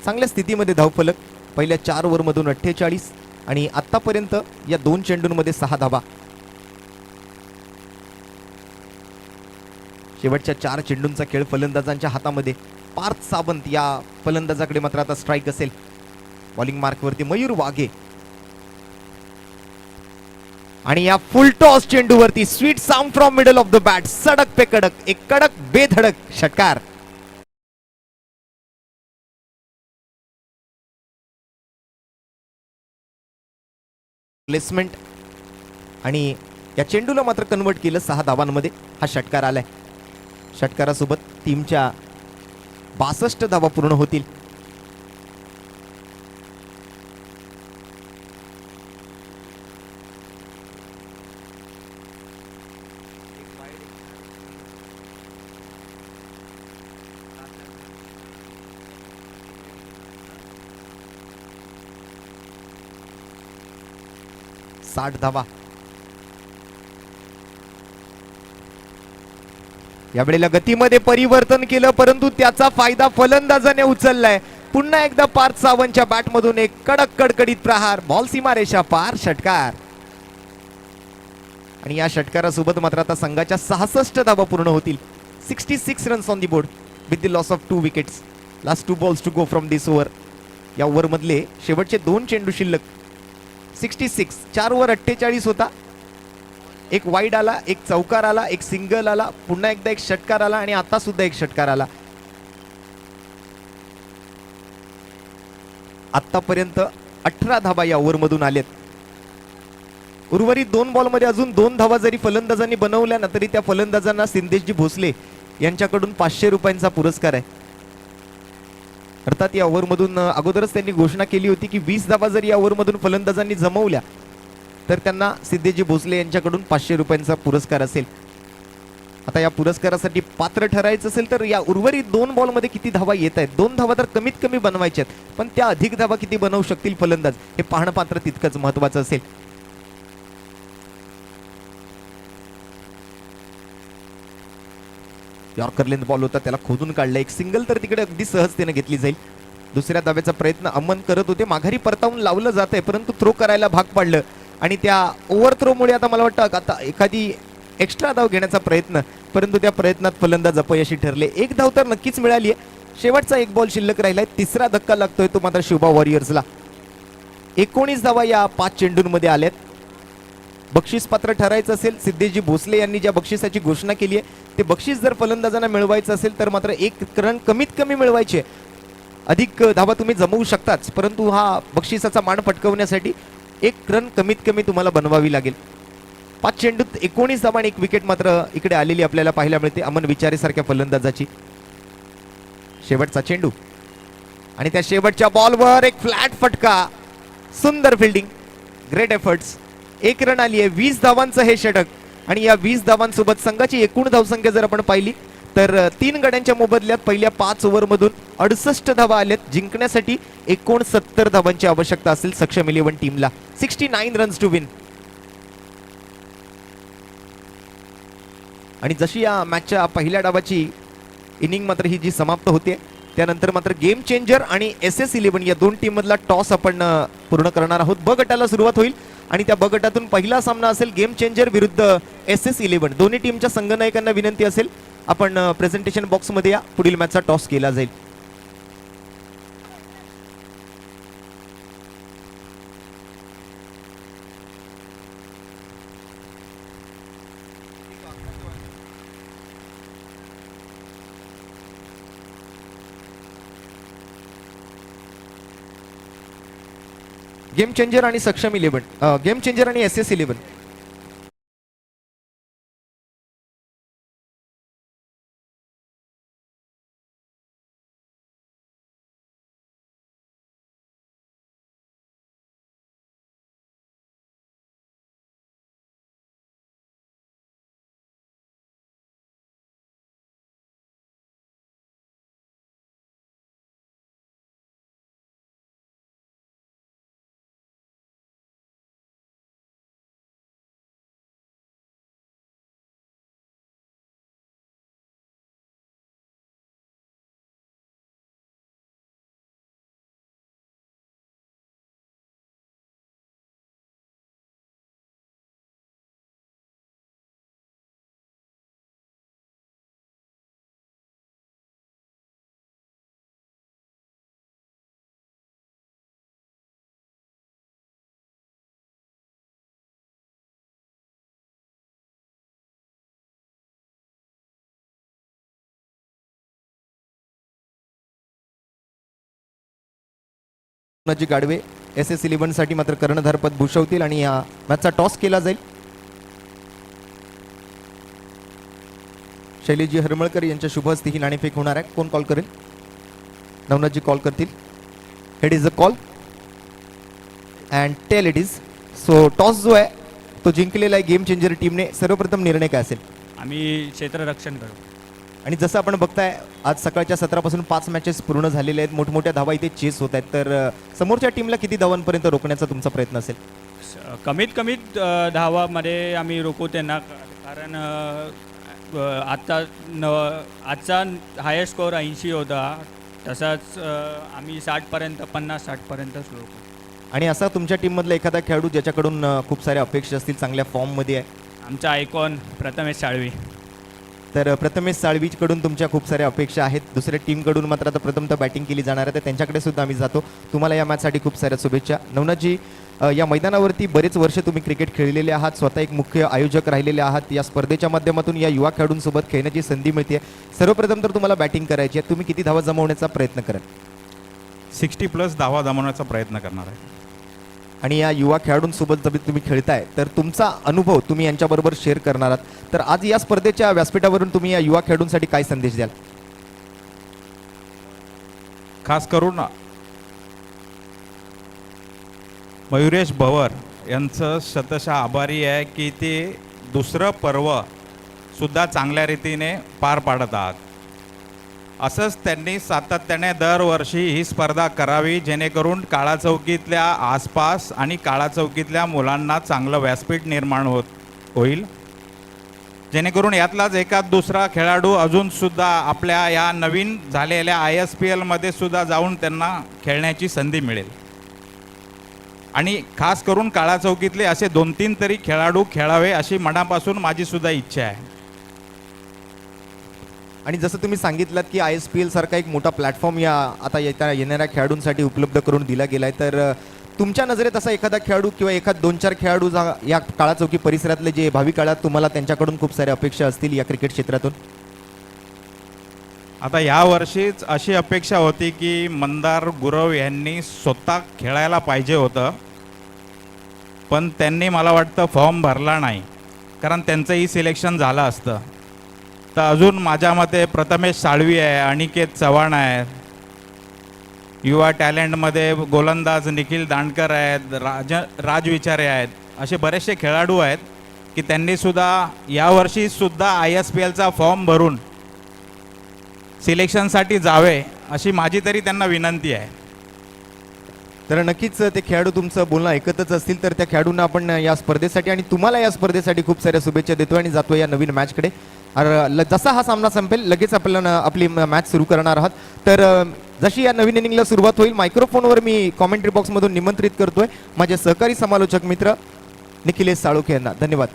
चांगल्या स्थितीमध्ये धावफलक. पहिल्या 4 ओव्हरमधून 48 आणि आतापर्यंत या 2 चेंडूंमध्ये 6 धावा. शेवटच्या 4 चेंडूंचा खेळ फलंदाजांच्या हातामध्ये. पार्थ साबंत या फलंदाजाकडे मात्र आता स्ट्राईक असेल. बॉलिंग मार्कवरती मयूर वाघे आणि या फुल टॉस चेंडूवरती sweet sound from middle of the bat. सडक पे कडक, एक कडक बेधडक षटकार. प्लेसमेंट आणि या चेंडूला मात्र कन्वर्ट केलं 6 धावांमध्ये. हा षटकार आलाय. षटकारासोबत टीमच्या 62 धावा पूर्ण होतील. धावा. यावेळेला गतीमध्ये परिवर्तन केलं परंतु त्याचा फायदा फलंदाजाने उचललाय. पुन्हा एकदा पार्थ सावंतच्या बॅटमधून एक कडक कडकडीत प्रहार. बॉल सीमारेषा पार. षटकार आणि या षटकारासोबत मात्र आता संघाच्या 66 धावा पूर्ण होतील. 66 runs on the board with the loss of 2 wickets. Last 2 balls to go from this over. या ओव्हर मधले शेवटचे 2 चेंडू शिल्लक. 66. 4 ओव्हर 48 होता. एक वाईड आला, एक चौकार आला, एक सिंगल आला, पुन्हा एकदा एक षटकार आला आणि आता सुद्धा एक षटकार आला. आतापर्यंत 18 धावा या ओव्हर मधून आलेत. उर्वरित 2 बॉल मध्ये अजून 2 धावा जरी फलंदाजांनी बनवल्या ना तरी त्या फलंदाजांना सिद्धेशजी भोसले यांच्याकडून 500 रुपयांचा पुरस्कार आहे. अर्थात या ओव्हर मधून अगोदरच त्यांनी घोषणा केली होती की 20 धावा जर या ओव्हर मधून फलंदाजांनी जमवल्या तर त्यांना सिद्धेजी भोसले यांच्याकडून 500 रुपयांचा पुरस्कार असेल. आता या पुरस्कारासाठी पात्र ठरायचं असेल तर या उर्वरित 2 बॉलमध्ये किती धावा येत आहेत. 2 धावा तर कमीत कमी बनवायच्या आहेत, पण त्या अधिक धावा किती बनवू शकतील फलंदाज हे पाहणं पात्र तितकंच महत्वाचं असेल. यॉर्कर लेंथ बॉल होता, त्याला खोदून काढलं. एक सिंगल तर तिकडे अगदी सहजतेने घेतली जाईल. दुसऱ्या धाव्याचा प्रयत्न अमन करत होते. माघारी परतावून लावलं जात आहे, परंतु थ्रो करायला भाग पाडलं आणि त्या ओव्हर थ्रोमुळे आता मला वाटतं आता एखादी एक्स्ट्रा धाव घेण्याचा प्रयत्न, परंतु त्या प्रयत्नात फलंदाज अपयशी ठरले. एक धाव तर नक्कीच मिळाली आहे. शेवटचा एक बॉल शिल्लक राहिलाय. तिसरा धक्का लागतोय तो मात्र शिवबा वॉरियर्सला. 19 धावा या 5 चेंडूंमध्ये आल्यात. बक्षीस पात्र ठरायचं असेल, सिद्धेजी भोसले यांनी ज्या बक्षिसाची घोषणा केली आहे ते बक्षीस जर फलंदाजांना मिळवायचं असेल तर मात्र 1 रन कमीत कमी मिळवायचे. अधिक धावा तुम्ही जमवू शकताच, परंतु हा बक्षिसाचा मान पटकवण्यासाठी 1 रन कमीत कमी तुम्हाला बनवावी लागेल. 5 चेंडूत 19 धावा आणि 1 विकेट मात्र इकडे आलेली आपल्याला पाहायला मिळते अमन विचारे सारख्या फलंदाजाची. शेवटचा चेंडू आणि त्या शेवटच्या बॉलवर एक फ्लॅट फटका. सुंदर फिल्डिंग, ग्रेट एफर्ट्स. 1 रन आली आहे. 20 धावांचं हे षटक आणि या 20 धावांसोबत संघाची एकूण धावसंख्या जर आपण पाहिली तर 3 गड्यांच्या मोबदल्यात पहिल्या 5 ओव्हरमधून 68 धावा आल्यात. जिंकण्यासाठी 69 धावांची आवश्यकता असेल सक्षम 11 टीमला. 69 रन्स टू विन. आणि जशी या मॅचच्या पहिल्या डावाची इनिंग मात्र ही जी समाप्त होते त्यानंतर मात्र गेम चेंजर आणि SS11 या 2 टीम मधला टॉस आपण पूर्ण करणार आहोत. ब गटाला सुरुवात होईल आणि त्या ब गटातून पहिला सामना असेल गेम चेंजर विरुद्ध SS11. दोन्ही टीमच्या संघनायकांना विनंती असेल आपण प्रेझेंटेशन बॉक्स मध्ये या. पुढील मॅचचा टॉस केला जाईल. गेम चेंजर आणि सक्षम 11, गेम चेंजर आणि SS11. गाडवे SS11 साठी मात्र कर्णधार पद भूषवतील आणि या मॅचचा टॉस केला जाईल. शैलेशजी हरमळकर यांच्या शुभ हस्ते ही नाणेफेक होणार आहे. कोण कॉल करेल? नवनाथजी कॉल करतील. It is a call and tail it is. So toss जो आहे तो जिंकलेला आहे गेम चेंजर टीमने. सर्वप्रथम निर्णय काय असेल? आम्ही क्षेत्ररक्षण करू. आणि जसं आपण बघताय आज सकाळच्या सत्रापासून 5 मॅचेस पूर्ण झालेले आहेत. मोठमोठ्या धावा इथे चेस होत आहेत. तर समोरच्या टीमला किती धावांपर्यंत रोखण्याचा तुमचा प्रयत्न असेल? कमीत कमीत धावामध्ये आम्ही रोखू त्यांना, कारण आजचा हायेस्ट स्कोअर 80 होता. तसाच आम्ही 60पर्यंत 50-60पर्यंतच रोखू. आणि असा तुमच्या टीममधला एखादा खेळाडू ज्याच्याकडून खूप साऱ्या अपेक्षा असतील, चांगल्या फॉर्ममध्ये आहे? आमचा आयकॉन प्रथमेश साळवी. तर प्रथमेश साळवीकडून तुमच्या खूप साऱ्या अपेक्षा आहेत. दुसऱ्या टीमकडून मात्र आता प्रथमतः बॅटिंग केली जाणार आहे, तर त्यांच्याकडे सुद्धा आम्ही जातो. तुम्हाला या मॅचसाठी खूप साऱ्या शुभेच्छा. नवनाथजी, या मैदानावरती बरेच वर्ष तुम्ही क्रिकेट खेळलेले आहात, स्वतः एक मुख्य आयोजक राहिलेले आहात. या स्पर्धेच्या माध्यमातून या युवा खेळाडूंसोबत खेळण्याची संधी मिळते. सर्वप्रथम तर तुम्हाला बॅटिंग करायची आहे. तुम्ही किती धावा जमवण्याचा प्रयत्न कराल? 60+ धावा जमवण्याचा प्रयत्न करणार आहे. आणि या युवा खेळाडूंसोबत जर तुम्ही खेळताय तर तुमचा अनुभव तुम्ही यांच्याबरोबर शेअर करणार आहात. तर आज या स्पर्धेच्या व्यासपीठावरून तुम्ही या युवा खेळाडूंसाठी काय संदेश द्याल? खास करून मयुरेश भवर यांचं शतशः आभारी आहे की ते दुसरं पर्व सुद्धा चांगल्या रीतीने पार पाडत आहात. असंच त्यांनी सातत्याने दरवर्षी ही स्पर्धा करावी, जेणेकरून काळाचौकीतल्या आसपास आणि काळाचौकीतल्या मुलांना चांगलं व्यासपीठ निर्माण होईल, जेणेकरून यातलाच एखाद दुसरा खेळाडू अजूनसुद्धा आपल्या या नवीन झालेल्या ISPLमध्ये सुद्धा जाऊन त्यांना खेळण्याची संधी मिळेल. आणि खास करून काळाचौकीतले असे 2-3 तरी खेळाडू खेळावे अशी मनापासून माझी सुद्धा इच्छा आहे. आणि जसं तुम्ही सांगितलं की ISPL सारखा एक मोठा प्लॅटफॉर्म या आता येणाऱ्या खेळाडूंसाठी उपलब्ध करून दिला गेलाय, तर तुमच्या नजरेत असा एखादा खेळाडू किंवा एखाद 2-4 खेळाडू या काळाचौकी परिसरातले जे भावी काळात तुम्हाला त्यांच्याकडून खूप साऱ्या अपेक्षा असतील या क्रिकेट क्षेत्रातून? आता यावर्षीच अशी अपेक्षा होती की मंदार गुरव यांनी स्वतः खेळायला पाहिजे होतं, पण त्यांनी मला वाटतं फॉर्म भरला नाही, कारण त्यांचंही सिलेक्शन झालं असतं. तर अजून माझ्या मते प्रथमेश साळवी आहे, अनिकेत चव्हाण आहे, युवा टॅलेंटमध्ये गोलंदाज निखिल दांडकर आहेत, राज विचारे आहेत, असे बरेचसे खेळाडू आहेत की त्यांनीसुद्धा यावर्षीसुद्धा ISPLचा फॉर्म भरून सिलेक्शनसाठी जावे अशी माझी तरी त्यांना विनंती आहे. तर नक्कीच ते खेळाडू तुमचं बोलणं ऐकतच असतील, तर त्या खेळाडूंना आपण या स्पर्धेसाठी आणि तुम्हाला या स्पर्धेसाठी खूप साऱ्या शुभेच्छा देतो आणि जातो या नवीन मॅचकडे. जसा हा सामना संपेल लगेच आपली मॅच सुरू करणार आहात. तर जशी या नवीन इनिंगला सुरुवात होईल, मायक्रोफोनवर मी कॉमेंट्री बॉक्समधून निमंत्रित करतोय माझे सहकारी समालोचक मित्र निखिलेश साळोखे यांना. धन्यवाद.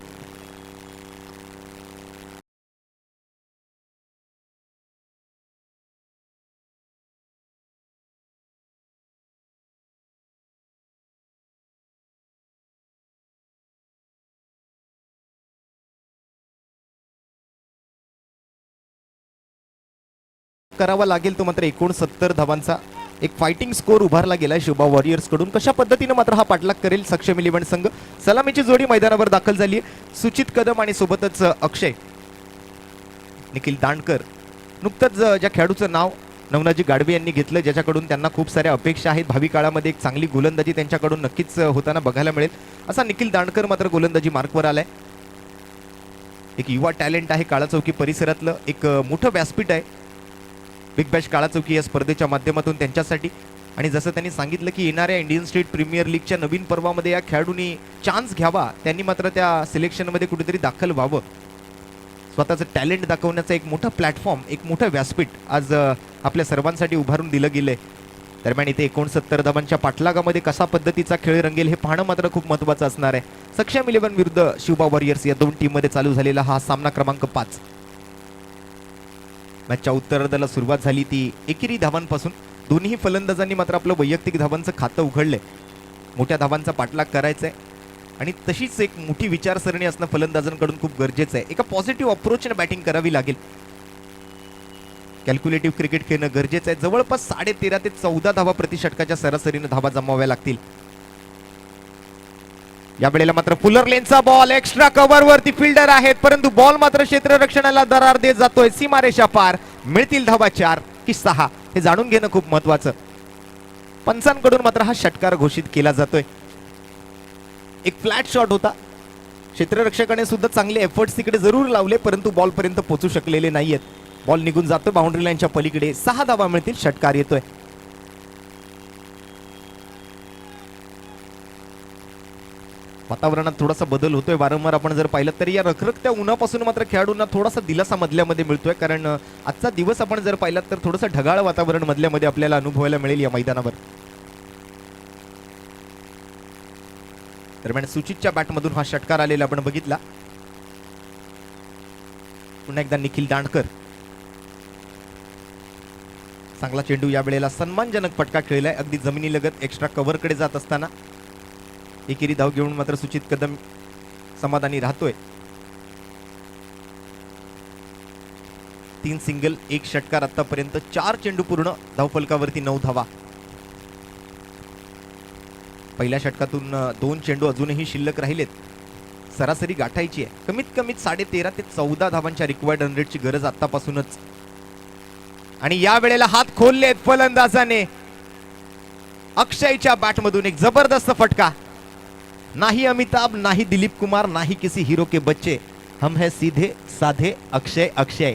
करावा लागेल तो मात्र 69 धावांचा एक फायटिंग स्कोर उभारला गेलाय शुभा वॉरियर्स कडून. कशा पद्धतीने मात्र हा पाठलाग करेल सक्षम 11 संघ? सलामीची जोडी मैदानावर दाखल झाली आहे. सुचित कदम आणि सोबतच अक्षय, निखिल दांडकर. नुकतंच ज्या खेळाडूचं नाव नवनाजी गाडवे यांनी घेतलं, ज्याच्याकडून त्यांना खूप साऱ्या अपेक्षा आहेत, भावी काळामध्ये एक चांगली गोलंदाजी त्यांच्याकडून नक्कीच होताना बघायला मिळेल, असा निखिल दांडकर मात्र गोलंदाजी मार्कवर आलाय. एक युवा टॅलेंट आहे काळाचौकी परिसरातलं, एक मोठं व्यासपीठ आहे बिग बॅश काळाचौकी या स्पर्धेच्या माध्यमातून त्यांच्यासाठी. आणि जसं त्यांनी सांगितलं की येणाऱ्या इंडियन स्टेट प्रीमियर लीगच्या नवीन पर्वामध्ये या खेळाडूंनी चान्स घ्यावा, त्यांनी मात्र त्या सिलेक्शनमध्ये कुठेतरी दाखल व्हावं, स्वतःचं टॅलेंट दाखवण्याचं एक मोठं प्लॅटफॉर्म, एक मोठं व्यासपीठ आज आपल्या सर्वांसाठी उभारून दिलं गेलंय. दरम्यान इथे 69 धावांच्या पाठलागामध्ये कसा पद्धतीचा खेळ रंगेल हे पाहणं मात्र खूप महत्त्वाचं असणार आहे. सक्षम 11 विरुद्ध शिवबा वॉरियर्स या दोन टीममध्ये चालू झालेला हा सामना क्रमांक 5. मॅचच्या उत्तरार्धाला सुरुवात झाली ती एकेरी धावांपासून. दोन्ही फलंदाजांनी मात्र आपलं वैयक्तिक धावांचं खातं उघडलंय. मोठ्या धावांचा पाठलाग करायचा आहे आणि तशीच एक मोठी विचारसरणी असणं फलंदाजांकडून खूप गरजेचं आहे. एका पॉझिटिव्ह अप्रोचने बॅटिंग करावी लागेल. कॅल्क्युलेटिव्ह क्रिकेट खेळणं गरजेचं आहे. जवळपास 13.5 ते 14 धावा प्रति षटकाच्या सरासरीने धावा जमवाव्या लागतील. या वेळेला मात्र फुलर लेनचा बॉल, एक्स्ट्रा कव्हर वरती फिल्डर आहेत, परंतु बॉल मात्र क्षेत्ररक्षणाला दरार देत जातोय. सीमारेषा पार. मिळतील धावा 4 की 6 हे जाणून घेणं खूप महत्वाचं. पंचांकडून मात्र हा षटकार घोषित केला जातोय. एक फ्लॅट शॉट होता, क्षेत्ररक्षकाने सुद्धा चांगले एफर्ट्स तिकडे जरूर लावले, परंतु बॉल पर्यंत पोहोचू शकलेले नाहीयेत. बॉल निघून जातो बाउंड्री लाईनच्या पलीकडे. 6 धावा मिळतील. षटकार येतोय. वातावरणात थोडासा बदल होतोय वारंवार आपण जर पाहिलं तरी. या रखरखत्या उन्हापासून मात्र खेळाडूंना थोडासा दिलासा मधल्यामध्ये मिळतोय, कारण आजचा दिवस आपण जर पाहिलात तर थोडंसं ढगाळ वातावरण मधल्यामध्ये आपल्याला अनुभवायला मिळेल या मैदानावर. दरम्यान सुचितच्या बॅटमधून हा षटकार आलेला आपण बघितला. पुन्हा एकदा निखिल दांडकर. चांगला चेंडू या वेळेला सन्मानजनक फटका खेळलाय अगदी जमिनीलगत एक्स्ट्रा कव्हरकडे जात असताना. एकेरी धाव घेऊन मात्र सुचित कदम समाधानी राहतोय. 3 सिंगल, 1 षटकार आतापर्यंत. 4 चेंडू पूर्ण, धावफलकावरती 9 धावा. पहिल्या षटकातून 2 चेंडू अजूनही शिल्लक राहिलेत. सरासरी गाठायची आहे. कमीत कमी 13.5 ते 14 धावांच्या रिक्वायर्ड रन रेटची गरज आतापासूनच. आणि या वेळेला हात खोललेत फलंदाजाने. अक्षयच्या बॅटमधून एक जबरदस्त फटका. नाही अमिताभ, नाही दिलीप कुमार, नाही किसी हीरो के बच्चे, हम है सीधे साधे अक्षय अक्षय.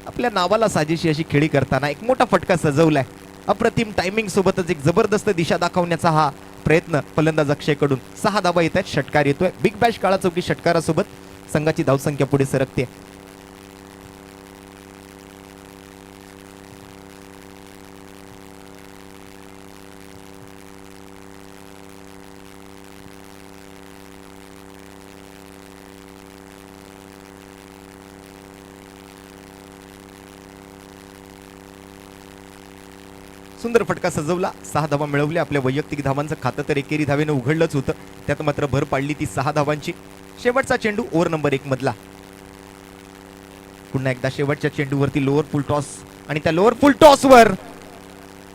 आपल्या नावाला साजेशी अशी खेळी करताना एक मोठा फटका सजवलाय. अप्रतिम टायमिंग सोबतच एक जबरदस्त दिशा दाखवण्याचा हा प्रयत्न फलंदाज अक्षयकडून. 6 धावा येत आहेत, षटकार येतोय. बिग बॅश काळा चौकी षटकारासोबत संघाची धावसंख्या पुढे सरकते. सुंदर फटका सजवला, 6 धावा मिळवल्या. आपल्या वैयक्तिक धावांचं खातं तर एकेरी धावेनं उघडलंच होतं, त्यात मात्र भर पाडली ती 6 धावांची. शेवटचा चेंडू ओव्हर नंबर 1 मधला. पुन्हा एकदा शेवटच्या चेंडूवरती लोअर फुल टॉस आणि त्या लोअर फुल टॉसवर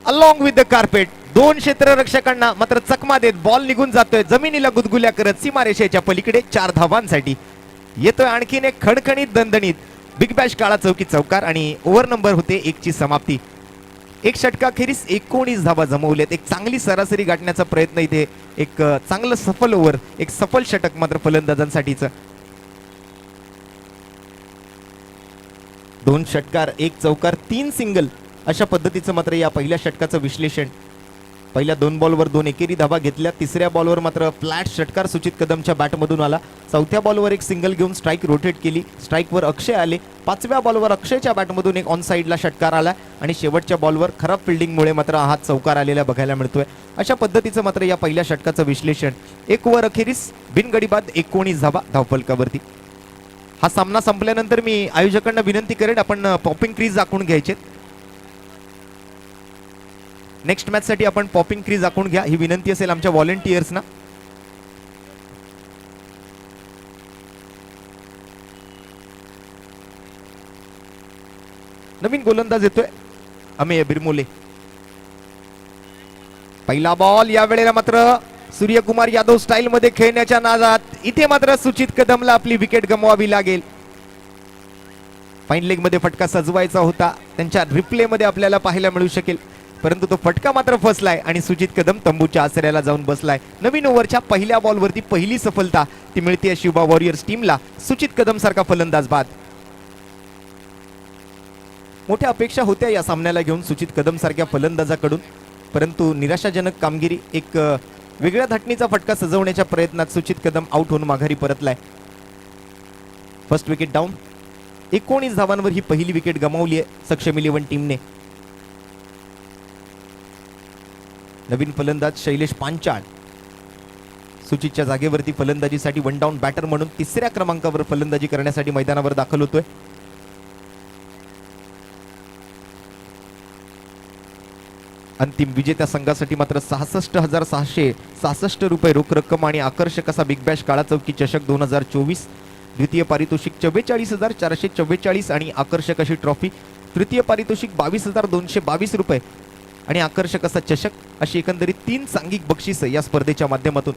अलॉंग विथ द कार्पेट 2 क्षेत्ररक्षकांना मात्र चकमा देत बॉल निघून जातोय, जमिनीला गुदगुल्या करत सीमारेषेच्या पलीकडे 4 धावांसाठी. येतोय आणखीन एक खणखणीत दणदणीत बिग बॅश काळा चौकी चौकार आणि ओव्हर नंबर होते 1 ची समाप्ती. एक षटकाखेरीज 19 धावा जमवल्यात. एक चांगली सरासरी गाठण्याचा प्रयत्न इथे, एक चांगलं सफल ओव्हर, एक सफल षटक मात्र फलंदाजांसाठीच. 2 षटकार, 1 चौकार, 3 सिंगल अशा पद्धतीचं मात्र या पहिल्या षटकाचं विश्लेषण. पहिल्या 2 बॉलवर 2 एकेरी धावा घेतल्या. तिसऱ्या बॉलवर मात्र फ्लॅट षटकार सुचित कदमच्या बॅटमधून आला. चौथ्या बॉलवर एक सिंगल घेऊन स्ट्राईक रोटेट केली, स्ट्राईकवर अक्षय आले. 5व्या बॉलवर अक्षयच्या बॅटमधून एक ऑन साईडला षटकार आला आणि शेवटच्या बॉलवर खराब फिल्डिंगमुळे मात्र हा चौकार आलेला बघायला मिळतोय. अशा पद्धतीचं मात्र या पहिल्या षटकाचं विश्लेषण. 1 ओव्हर अखेरीस बिनगडीबाद 19 धावा धावफलकावरती. हा सामना संपल्यानंतर मी आयोजकांना विनंती करेन आपण पॉपिंग क्रीज आखून घ्यायचे. नेक्स्ट मॅच साठी आपण पॉपिंग क्रीज आखून घ्या, ही विनंती असेल आमच्या व्हॉलेंटियर्सना. नवीन गोलंदाज येतोय अमेय बिरमोले. पहिला बॉल, या वेळेला मात्र सूर्यकुमार यादव स्टाईल मध्ये खेळण्याच्या नादात इथे मात्र सुचित कदमला आपली विकेट गमवावी लागेल. फाईन लेग मध्ये फटका सजवायचा होता, त्यांच्या रिप्ले मध्ये आपल्याला पाहायला मिळू शकेल, परंतु तो फटका मात्र फसलाय आणि सुचित कदम तंबूच्या आसऱ्याला जाऊन बसलाय. नवीन ओव्हरच्या पहिल्या बॉलवरती पहिली सफलता ती मिळते शिवबा वॉरियर्स टीमला. सुचित कदम सारखा फलंदाज बाद. मोठ्या अपेक्षा होत्या या सामन्याला घेऊन सुचित कदम सारख्या फलंदाजाकडून, परंतु निराशाजनक कामगिरी. एक वेगळ्या धाटणीचा फटका सजवण्याच्या प्रयत्नात सुचित कदम आउट होऊन माघारी परतलाय. First wicket down. 19 धावांवर ही पहिली विकेट गमावली आहे सक्षम 11 टीमने. नवीन फलंदाज शैलेश पांचाळ सुचितच्या जागेवरती फलंदाजीसाठी 1 डाऊन बॅटर म्हणून 3ऱ्या क्रमांकावर फलंदाजी करण्यासाठी मैदानावर दाखल होतोय. अंतिम विजेत्या संघासाठी मात्र 66,666 रुपये रोख रक्कम आणि आकर्षक असा बिग बॅश काळा चौकी चषक 2024. द्वितीय पारितोषिक 44,444 आणि आकर्षक अशी ट्रॉफी. तृतीय पारितोषिक 22,222 रुपये आणि आकर्षक असा चषक. अशी एकंदरीत 3 सांघिक बक्षीस या स्पर्धेच्या माध्यमातून.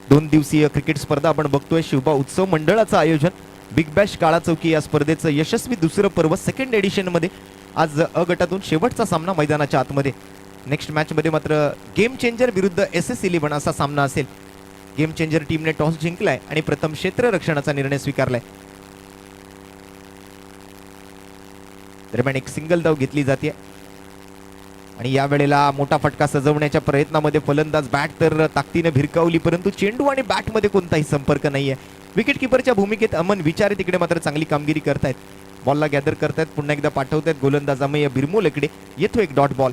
2 दिवसीय क्रिकेट स्पर्धा आपण बघतोय. शिवबा उत्सव मंडळाचं आयोजन. बिग बॅश काळा चौकी या स्पर्धेचं यशस्वी दुसरं पर्व 2nd एडिशन मध्ये. आज अ गटातून शेवटचा सामना मैदानाच्या आतमध्ये. नेक्स्ट मॅच मध्ये मात्र गेम चेंजर विरुद्ध SS11 असा सामना असेल. गेम चेंजर टीमने टॉस जिंकलाय आणि प्रथम क्षेत्ररक्षणाचा निर्णय स्वीकारलाय. दरम्यान एक सिंगल धाव घेतली जाते आणि या वेळेला मोठा फटका सजवण्याच्या प्रयत्नामध्ये फलंदाज बॅट तर ताकदीने भिरकावली, परंतु चेंडू आणि बॅट मध्ये कोणताही संपर्क नाहीये. विकेट किपरच्या भूमिकेत अमन विचारे तिकडे मात्र चांगली कामगिरी करतायत. बॉलला गॅदर करतायत, पुन्हा एकदा पाठवतायत गोलंदाज अमेय बिरमोलेकडे. येतो एक डॉट बॉल.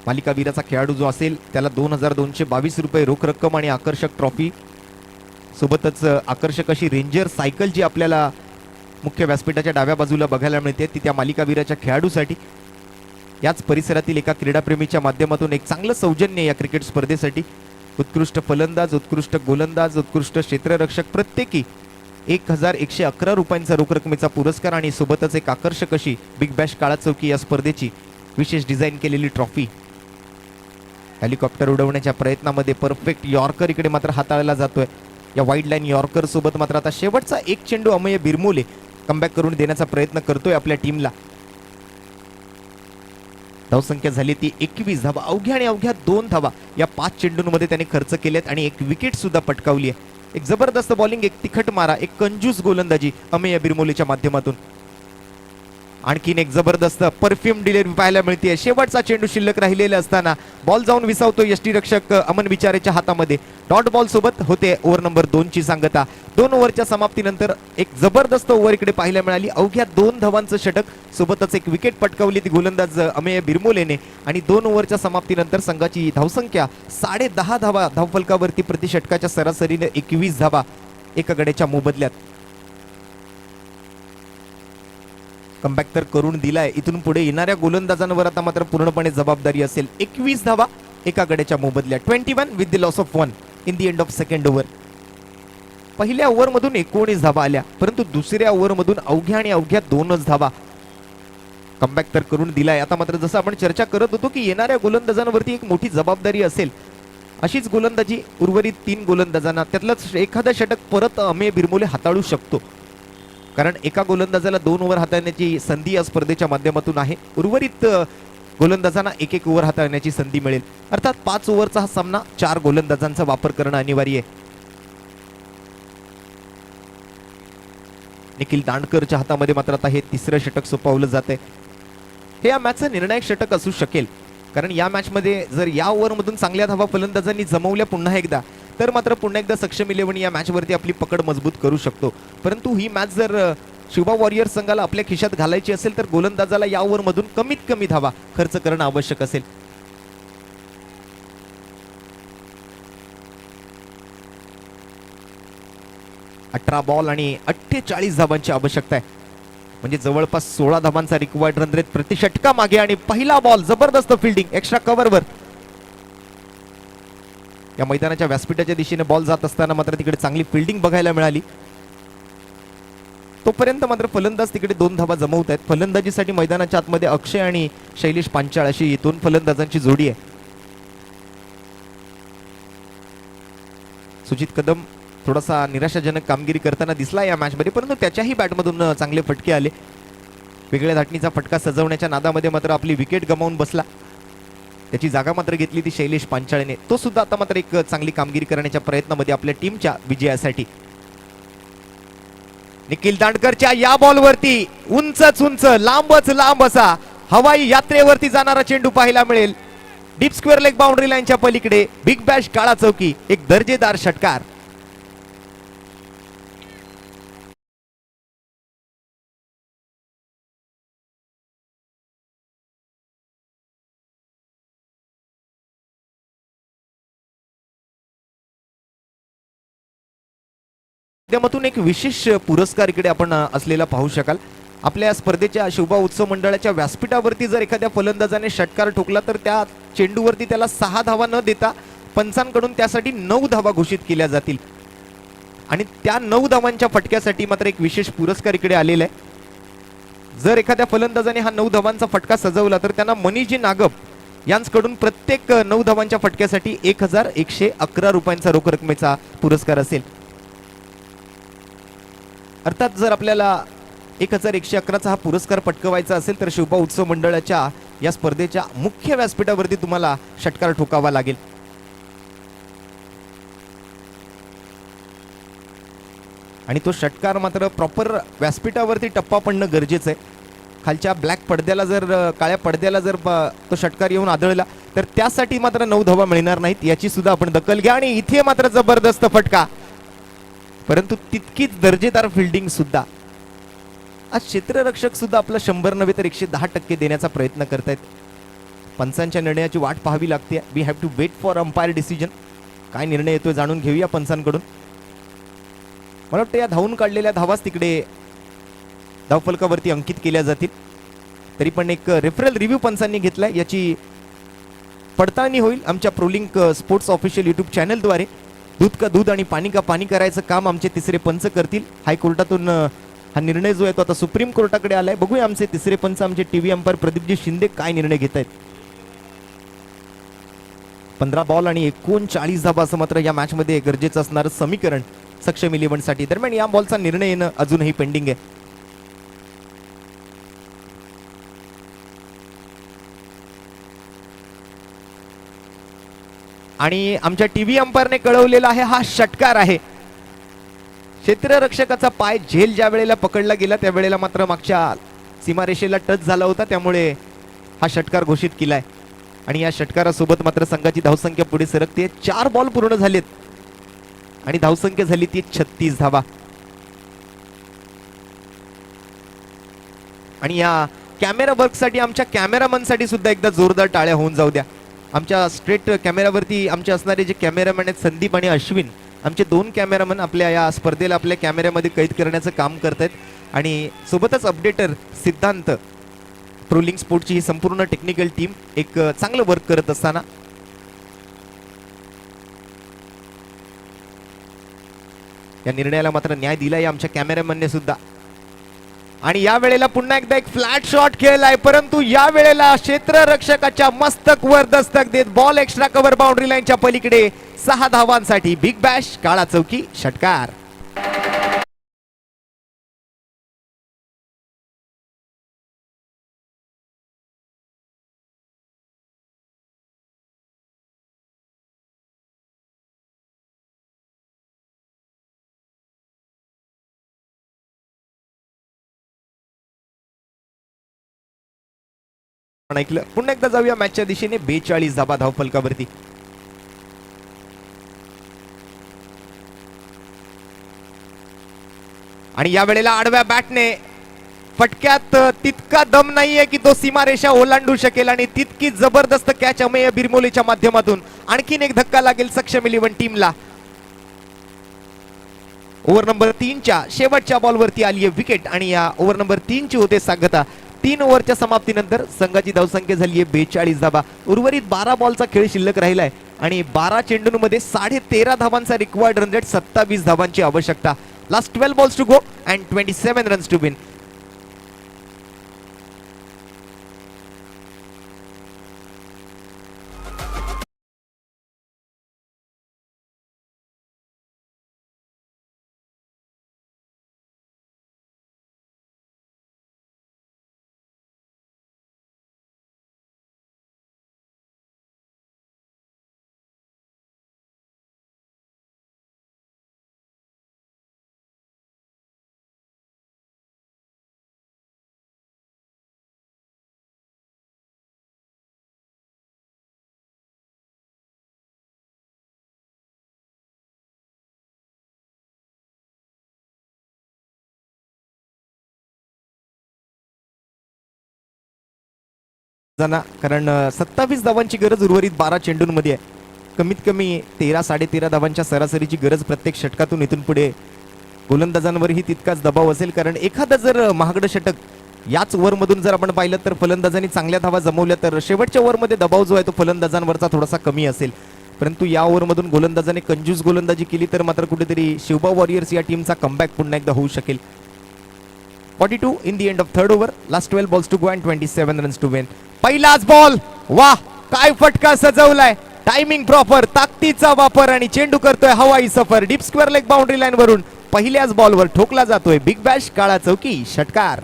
मालिकावीराचा खेळाडू जो असेल त्याला 2,222 रुपये रोख रक्कम आणि आकर्षक ट्रॉफी सोबतच आकर्षक अशी रेंजर सायकल जी आपल्याला मुख्य व्यासपीठाच्या डाव्या बाजूला बघायला मिळते ती त्या मालिकावीराच्या खेळाडूसाठी. याच परिसरातील एका क्रीडाप्रेमीच्या माध्यमातून एक चांगलं सौजन्य या क्रिकेट स्पर्धेसाठी. उत्कृष्ट फलंदाज, उत्कृष्ट गोलंदाज, उत्कृष्ट क्षेत्ररक्षक प्रत्येकी 1,111 रुपयांचा रोख रकमेचा पुरस्कार आणि सोबतच एक आकर्षक अशी बिग बॅश काळा चौकी या स्पर्धेची विशेष डिझाईन केलेली ट्रॉफी. हेलिकॉप्टर उडवण्याच्या प्रयत्नामध्ये परफेक्ट यॉर्कर इकडे मात्र हाताळला जातोय. या वाईड लाईन यॉर्कर सोबत मात्र आता शेवटचा एक चेंडू अमेय बिरमोले कमबॅक करून देण्याचा प्रयत्न करतोय आपल्या टीमला. धावसंख्या झाली ती 21 धावा. अवघ्या आणि अवघ्या 2 धावा या 5 चेंडूंमध्ये त्याने खर्च केलेत आणि एक विकेट सुद्धा पटकावली आहे. एक जबरदस्त बॉलिंग, एक तिखट मारा, एक कंजूस गोलंदाजी अमेय बिरमोलेच्या माध्यमातून. आणखीन एक जबरदस्त परफ्यूम डिलिव्हरी पाहायला मिळते. शेवटचा चेंडू शिल्लक राहिलेला असताना बॉल जाऊन विसावतो यष्टीरक्षक अमन विचारेच्या हातामध्ये. डॉट बॉल सोबत होते ओव्हर नंबर 2 ची सांगता. 2 ओव्हरच्या समाप्तीनंतर एक जबरदस्त ओव्हर इकडे पाहायला मिळाली. अवघ्या 2 धावांचं षटक सोबतच एक विकेट पटकावली ती गोलंदाज अमेय बिरमोलेने. आणि 2 ओव्हरच्या समाप्तीनंतर संघाची धावसंख्या 10.5 धावा धावफलकावरती प्रति षटकाच्या सरासरीने 21 धावा एका गड्याच्या मोबदल्यात. कमबॅक तर करून दिलाय. इथून पुढे येणाऱ्या गोलंदाजांवर आता मात्र पूर्णपणे जबाबदारी असेल. 21 धावा एका गड्याच्या मोबदल्या. 21 with the loss of 1 in the end of second over. पहिल्या ओव्हरमधून 19 धावा आल्या, परंतु दुसऱ्या ओव्हरमधून अवघ्या आणि अवघ्या 2च धावा. कमबॅक तर करून दिलाय. आता मात्र जसं आपण चर्चा करत होतो की येणाऱ्या गोलंदाजांवरती एक मोठी जबाबदारी असेल, अशीच गोलंदाजी उर्वरित 3 गोलंदाजांना, त्यातलंच एखादं षटक परत अमेय बिरमोले हाताळू शकतो. कारण एका गोलंदाजाला 2 ओव्हर हाताळण्याची संधी या स्पर्धेच्या माध्यमातून आहे. उर्वरित गोलंदाजांना 1-1 ओव्हर हाताळण्याची संधी मिळेल. अर्थात 5 ओव्हरचा हा सामना 4 गोलंदाजांचा वापर करणं अनिवार्य आहे. निखिल दांडकरच्या हातामध्ये मात्र आता हे तिसरं षटक सोपवलं जाते. हे या मॅचचं निर्णायक षटक असू शकेल. कारण या मॅचमध्ये जर या ओव्हरमधून चांगल्या धावा फलंदाजांनी जमवल्या पुन्हा एकदा, तर मात्र पुन्हा एकदा सक्षम इलेव्हन या मॅचवरती आपली पकड मजबूत करू शकतो. परंतु ही मॅच जर शिवबा वॉरियर्स संघाला आपल्या खिशात घालायची असेल तर गोलंदाजाला या ओव्हरमधून कमीत कमी धावा खर्च करणं आवश्यक असेल. अठरा बॉल आणि 48 धावांची आवश्यकता आहे. म्हणजे जवळपास 16 धावांचा रिक्वायर्ड रन रेट प्रति षटका मागे. आणि पहिला बॉल जबरदस्त फिल्डिंग एक्स्ट्रा कव्हरवर. या मैदानाच्या व्यासपीठाच्या दिशेने बॉल जात असताना मात्र तिकडे चांगली फिल्डिंग बघायला मिळाली. तोपर्यंत मात्र फलंदाज तिकडे 2 धावा जमवत आहेत. फलंदाजीसाठी मैदानाच्या आतमध्ये अक्षय आणि शैलेश पांचाळ अशी 2 फलंदाजांची जोडी आहे. सुजित कदम थोडासा निराशाजनक कामगिरी करताना दिसला या मॅचमध्ये, परंतु त्याच्याही बॅटमधून चांगले फटके आले. वेगळ्या धाटणीचा फटका सजवण्याच्या नादामध्ये मात्र आपली विकेट गमावून बसला. त्याची जागा मात्र घेतली ती शैलेश पांचाळेने. तो सुद्धा आता मात्र एक चांगली कामगिरी करण्याच्या प्रयत्नामध्ये आपल्या टीमच्या विजयासाठी. निखिल दांडकरच्या या बॉलवरती उंचच उंच लांबच लांब असा हवाई यात्रेवरती जाणारा चेंडू पाहायला मिळेल. डीप स्क्वेअर लेग बाउंड्री लाईनच्या पलीकडे बिग बॅश काळा चौकी. एक दर्जेदार षटकार. माध्यमातून एक विशेष पुरस्कार इकडे आपण असलेला पाहू शकाल. आपल्या स्पर्धेच्या शिवबा उत्सव मंडळाच्या व्यासपीठावरती जर एखाद्या फलंदाजाने षटकार ठोकला तर त्या चेंडूवरती त्याला 6 धावा न देता पंचांकडून त्यासाठी 9 धावा घोषित केल्या जातील. आणि त्या 9 धावांच्या फटक्यासाठी मात्र एक विशेष पुरस्कार इकडे आलेला आहे. जर एखाद्या फलंदाजाने हा 9 धावांचा फटका सजवला तर त्यांना मनीजी नागप यांच्याकडून प्रत्येक 9 धावांच्या फटक्यासाठी 1111 रुपयांचा रोख रकमेचा पुरस्कार असेल. अर्थात जर आपल्याला 1111चा हा पुरस्कार पटकवायचा असेल तर शिवबा उत्सव मंडळाच्या या स्पर्धेच्या मुख्य व्यासपीठावरती तुम्हाला षटकार ठोकावा लागेल. आणि तो षटकार मात्र प्रॉपर व्यासपीठावरती टप्पा पडणं गरजेचं आहे. खालच्या ब्लॅक पडद्याला जर काळ्या पडद्याला जर तो षटकार येऊन आदळला तर त्यासाठी मात्र 9 धावा मिळणार नाहीत. याची सुद्धा आपण दखल घ्या. आणि इथे मात्र जबरदस्त फटका, परंतु तितकीच दर्जेदार फिल्डिंग सुद्धा. आज क्षेत्ररक्षक सुद्धा आपला 100 नव्हे तर 110% देण्याचा प्रयत्न करतायत. पंचांच्या निर्णयाची वाट पाहावी लागते. We have to wait for umpire decision. काय निर्णय येतोय जाणून घेऊया पंचांकडून. मला वाटतं या धावून काढलेल्या धावाच तिकडे धावफलकावरती अंकित केल्या जातील. तरी पण एक रेफरल रिव्ह्यू पंचांनी घेतलाय, याची पडताळणी होईल आमच्या प्रोलिंक स्पोर्ट्स ऑफिशियल यूट्यूब चॅनलद्वारे. दूध का दूध आणि पाणी का पाणी करायचं काम आमचे तिसरे पंच करतील. हायकोर्टातून हा निर्णय जो आहे तो आता सुप्रीम कोर्टाकडे आलाय. बघूया आमचे तिसरे पंच आमचे टीव्ही अंपायर प्रदीपजी शिंदे काय निर्णय घेत आहेत. 15 बॉल आणि 39 धावा असं मात्र या मॅच मध्ये गरजेचं असणारं समीकरण सक्षम इलेव्हनसाठी. दरम्यान या बॉलचा निर्णय येणं अजूनही पेंडिंग आहे. आणि आमच्या टीव्ही अंपायरने कळवलेला आहे हा षटकार आहे. क्षेत्ररक्षकाचा पाय झेल ज्या वेळेला पकडला गेला त्यावेळेला मात्र मागच्या सीमारेषेला टच झाला होता, त्यामुळे हा षटकार घोषित केलाय. आणि या षटकारासोबत मात्र संघाची धावसंख्या पुढे सरकते. 4 बॉल पूर्ण झालेत आणि धावसंख्या झाली ती 36 धावा. आणि या कॅमेरा वर्कसाठी आमच्या कॅमेरामनसाठी सुद्धा एकदा जोरदार टाळ्या होऊन जाऊ द्या. आमच्या स्ट्रेट कॅमेरावरती आमचे असणारे जे कॅमेरामॅन आहेत संदीप आणि अश्विन, आमचे 2 कॅमेरामन आपल्या या स्पर्धेला आपल्या कॅमेऱ्यामध्ये कैद करण्याचं काम करत आहेत. आणि सोबतच अपडेटर सिद्धांत, ट्रोलिंग स्पोर्टची ही संपूर्ण टेक्निकल टीम एक चांगलं वर्क करत असताना या निर्णयाला मात्र न्याय दिलाय आमच्या कॅमेरामनने सुद्धा. आणि या वेळेला पुन्हा एकदा एक फ्लॅट शॉट खेळलाय, परंतु या वेळेला क्षेत्ररक्षकाच्या मस्तक वर दस्तक देत बॉल एक्स्ट्रा कव्हर बाउंड्री लाईनच्या पलीकडे 6 धावांसाठी बिग बॅश काळा चौकी षटकार. ऐकलं पुन्हा एकदा जाऊया मॅचच्या दिशेने. 42 धाबा धावफलकावरती. आणि या वेळेला आडव्या बॅटने फटक्यात तितका दम नाहीये की तो सीमारेषा ओलांडू शकेल आणि तितकी जबरदस्त कॅच अमेय बिरमोलेच्या माध्यमातून आणखीन एक धक्का लागेल सक्षम 11 टीमला. ओव्हर नंबर 3च्या शेवटच्या बॉलवरती आली आहे विकेट आणि या ओव्हर नंबर 3ची होते सांगता. 3 ओव्हरच्या समाप्तीनंतर संघाची धावसंख्या झाली आहे 42 धावा. उर्वरित 12 बॉलचा खेळ शिल्लक राहिलाय आणि 12 चेंडूंमध्ये 13.5 धावांचा रिक्वायर्ड रन रेट, 27 धावांची आवश्यकता. Last 12 balls to go and 27 runs to win. कारण 27 धावांची गरज उर्वरित 12 चेंडूंमध्ये आहे. कमीत कमी 13-13.5 धावांच्या सरासरीची गरज प्रत्येक षटकातून इथून पुढे गोलंदाजांवरही तितकाच दबाव असेल. कारण एखादं जर महागडं षटक याच ओव्हरमधून जर आपण पाहिलं तर फलंदाजांनी चांगल्या धावा जमवल्या तर शेवटच्या ओव्हरमध्ये दबाव जो आहे तो फलंदाजांवरचा थोडासा कमी असेल. परंतु या ओव्हरमधून गोलंदाजाने कंजूस गोलंदाजी केली तर मात्र कुठेतरी शिवबा वॉरियर्स या टीमचा कमबॅक पुन्हा एकदा होऊ शकेल. 42 in the end of third over. Last 12 balls to go and 27 runs to win. पहिलाच बॉल, वाह काय फटका सजवलाय. टायमिंग प्रॉपर, ताकदीचा वापर आणि चेंडू करतोय हवाई सफर. Deep square leg boundary line वरून पहिल्याच बॉलवर ठोकला जातोय बिग बॅश काळा चौकी षटकार.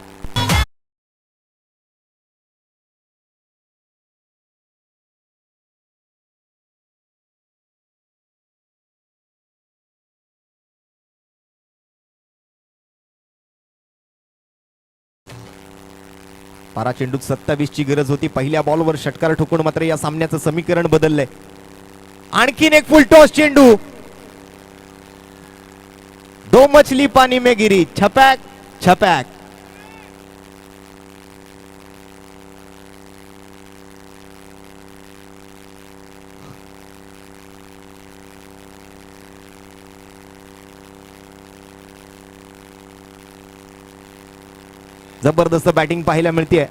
बारा चेंडूत 27 ची गरज होती. पहिल्या बॉलवर षटकार ठोकून मात्र या सामन्याचं समीकरण बदललंय. आणखीन एक फुल टॉस चेंडू. दो मछली पानी में गिरी. छपॅक छपॅक. जबरदस्त बॅटिंग पाहायला मिळते.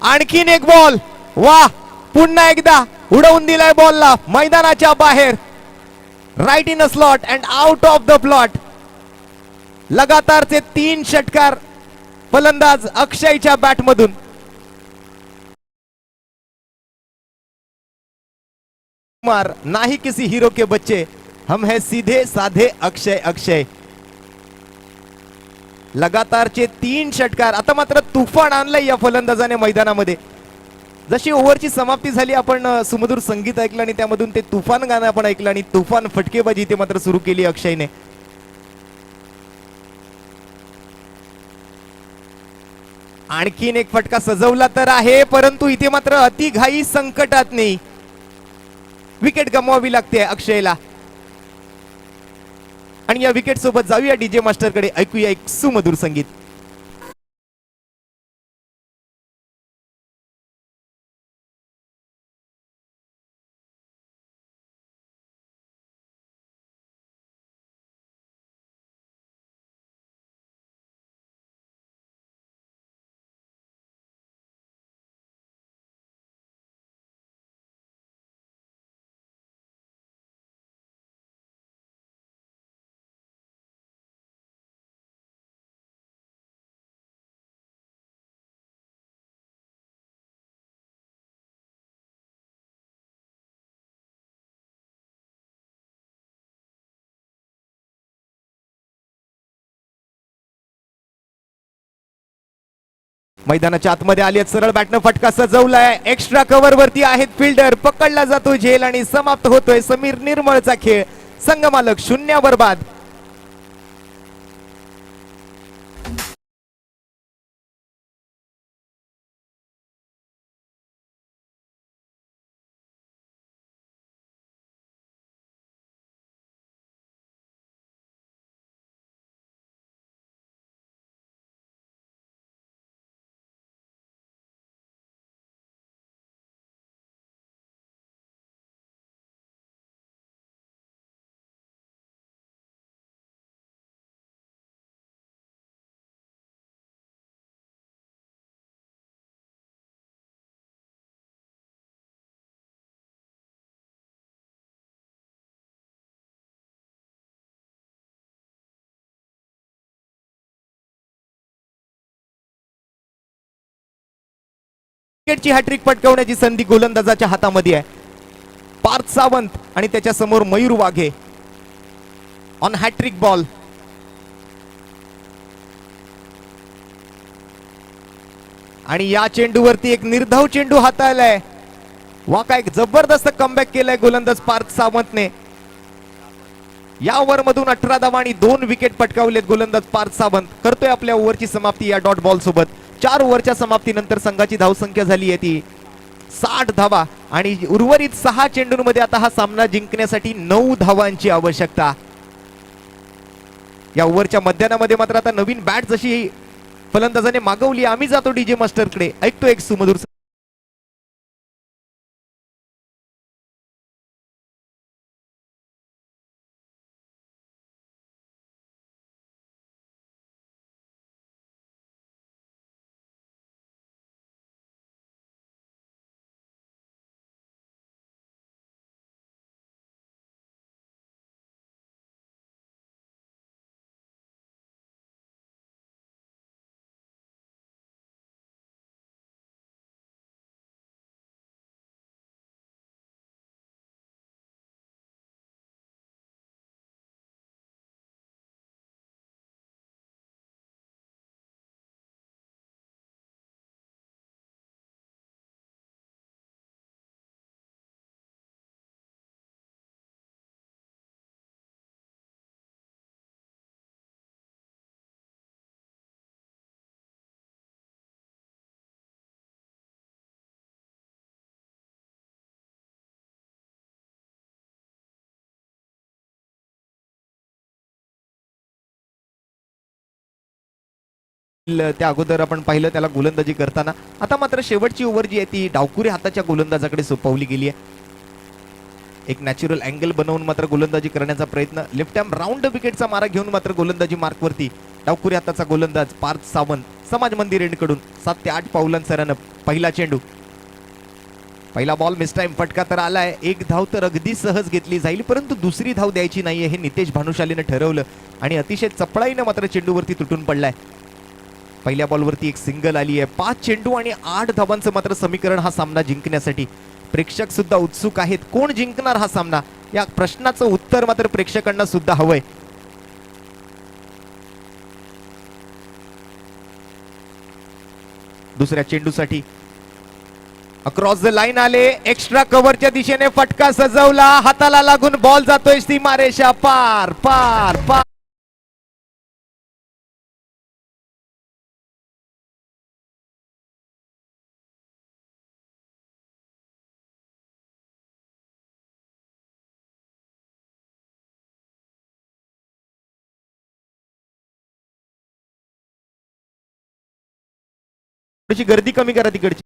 आणखीन एक बॉल, वाह पुन्हा एकदा उडवून दिलाय बॉलला मैदानाच्या बाहेर. Right in a slot and out of the plot. लगातारचे 3 षटकार फलंदाज अक्षयच्या बॅटमधून. कुमार नाही किसी हीरो के बच्चे, हम है सीधे साधे अक्षय अक्षय. लगातारचे 3 षटकार. आता मात्र तुफान आणलंय या फलंदाजाने मैदानामध्ये. जशी ओव्हरची समाप्ती झाली आपण सुमधुर संगीत ऐकलं आणि त्यामधून ते तुफान गाणं आपण ऐकलं आणि तुफान फटकेबाजी इथे मात्र सुरू केली अक्षयने. आणखीन एक फटका सजवला तर आहे, परंतु इथे मात्र अतिघाई संकटात नाही, विकेट गमवावी लागते अक्षयला. आणि या विकेट सोबत जाऊया डीजे मास्टर कडे, ऐकूया एक सुमधुर संगीत. मैदानाच्या आतमध्ये आली, सरळ बॅटनं फटका सजवलाय, एक्स्ट्रा कव्हर वरती आहेत फिल्डर, पकडला जातो झेल आणि समाप्त होतोय समीर निर्मळचा खेळ. संघमालक 0 बाद. विकेटची हॅट्रिक पटकावण्याची संधी गोलंदाजाच्या हातामध्ये आहे. पार्थ सावंत आणि त्याच्या समोर Mayur Waghe on hat trick ball. आणि या चेंडूवरती एक निर्धाव चेंडू हाताळलाय. वाका एक जबरदस्त कमबॅक केलाय गोलंदाज पार्थ सावंतने. या ओव्हर मधून 18 धावा आणि 2 विकेट पटकावलेत गोलंदाज पार्थ सावंत. करतोय आपल्या ओव्हरची समाप्ती या डॉट बॉल सोबत. 4 ओव्हरच्या समाप्तीनंतर संघाची धावसंख्या झाली आहे ती 60 धावा आणि उर्वरित 6 चेंडूंमध्ये आता हा सामना जिंकण्यासाठी 9 धावांची आवश्यकता. या ओव्हरच्या मध्यानामध्ये मात्र आता नवीन बॅट जशी फलंदाजाने मागवली, आम्ही जातो डीजे मास्टर कडे, ऐकतो एक सुमधुर. त्या अगोदर आपण पाहिलं त्याला गोलंदाजी करताना. आता मात्र शेवटची ओव्हर जी आहे ती डावकुरे हाताच्या गोलंदाजाकडे सोपवली गेली आहे. एक नॅचरल अँगल बनवून मात्र गोलंदाजी करण्याचा प्रयत्न, लेफ्ट हँड राऊंड विकेटचा मारा घेऊन मात्र गोलंदाजी मार्कवरती डावकुरे हाताचा गोलंदाज पार्थ सावंत समाज मंदिर एंडकडून 7 ते 8 पावलांसरानं. पहिला चेंडू, पहिला बॉल मिस टाइम, फटका तर आलाय. एक धाव तर अगदी सहज घेतली जाईल, परंतु दुसरी धाव द्यायची नाहीये हे नितेश भानुशालीनं ठरवलं आणि अतिशय चपळाईनं मात्र चेंडूवरती तुटून पडलाय. पहिल्या बॉलवरती एक सिंगल आली आहे. 5 चेंडू आणि 8 धावांचं मात्र समीकरण हा सामना जिंकण्यासाठी. प्रेक्षक सुद्धा उत्सुक आहेत, कोण जिंकणार हा सामना, या प्रश्नाचं उत्तर मात्र प्रेक्षकांना सुद्धा हवंय. दुसऱ्या चेंडूसाठी अक्रॉस द लाईन आले, एक्स्ट्रा कव्हरच्या दिशेने फटका सजवला, हाताला लागून बॉल जातोय सीमारेषा पार पार पार. थोडीशी गर्दी कमी करा तिकडची.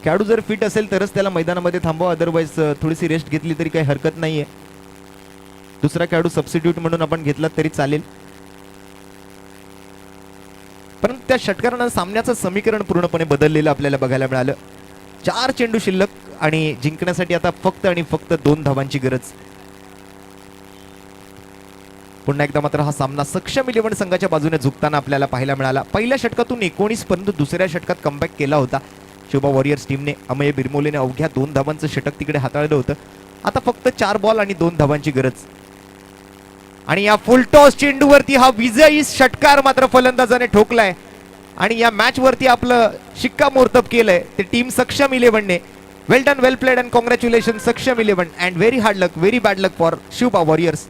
खेळाडू जर फिट असेल तरच त्याला मैदानामध्ये थांबवा, अदरवाईज थोडीशी रेस्ट घेतली तरी काही हरकत नाहीये. दुसरा खेळाडू सबस्टिट्यूट म्हणून आपण घेतला तरी चालेल. परंतु त्या षटकारानं सामन्याचं समीकरण पूर्णपणे बदललेलं आपल्याला बघायला मिळालं. 4 चेंडू शिल्लक आणि जिंकण्यासाठी आता फक्त आणि फक्त 2 धावांची गरज. पुन्हा एकदा मात्र हा सामना सक्षम 11 संघाच्या बाजूने झुकताना आपल्याला पाहायला मिळाला. पहिल्या षटकातून 19 परंतु दुसऱ्या षटकात कमबॅक केला होता शिवबा वॉरियर्स टीमने. अमय बिरमोलेने अवघ्या 2 धावांचं षटक तिकडे हाताळलं होतं. आता फक्त 4 बॉल आणि 2 धावांची गरज. आणि या फुलटॉस चेंडूवरती हा विजयी षटकार मात्र फलंदाजाने ठोकलाय आणि या मॅच वरती आपलं शिक्कामोर्तब केलंय ते टीम सक्षम 11ने. Well done, well played and congratulation Saksham 11 and very hard luck, very bad luck for Shivba warriors.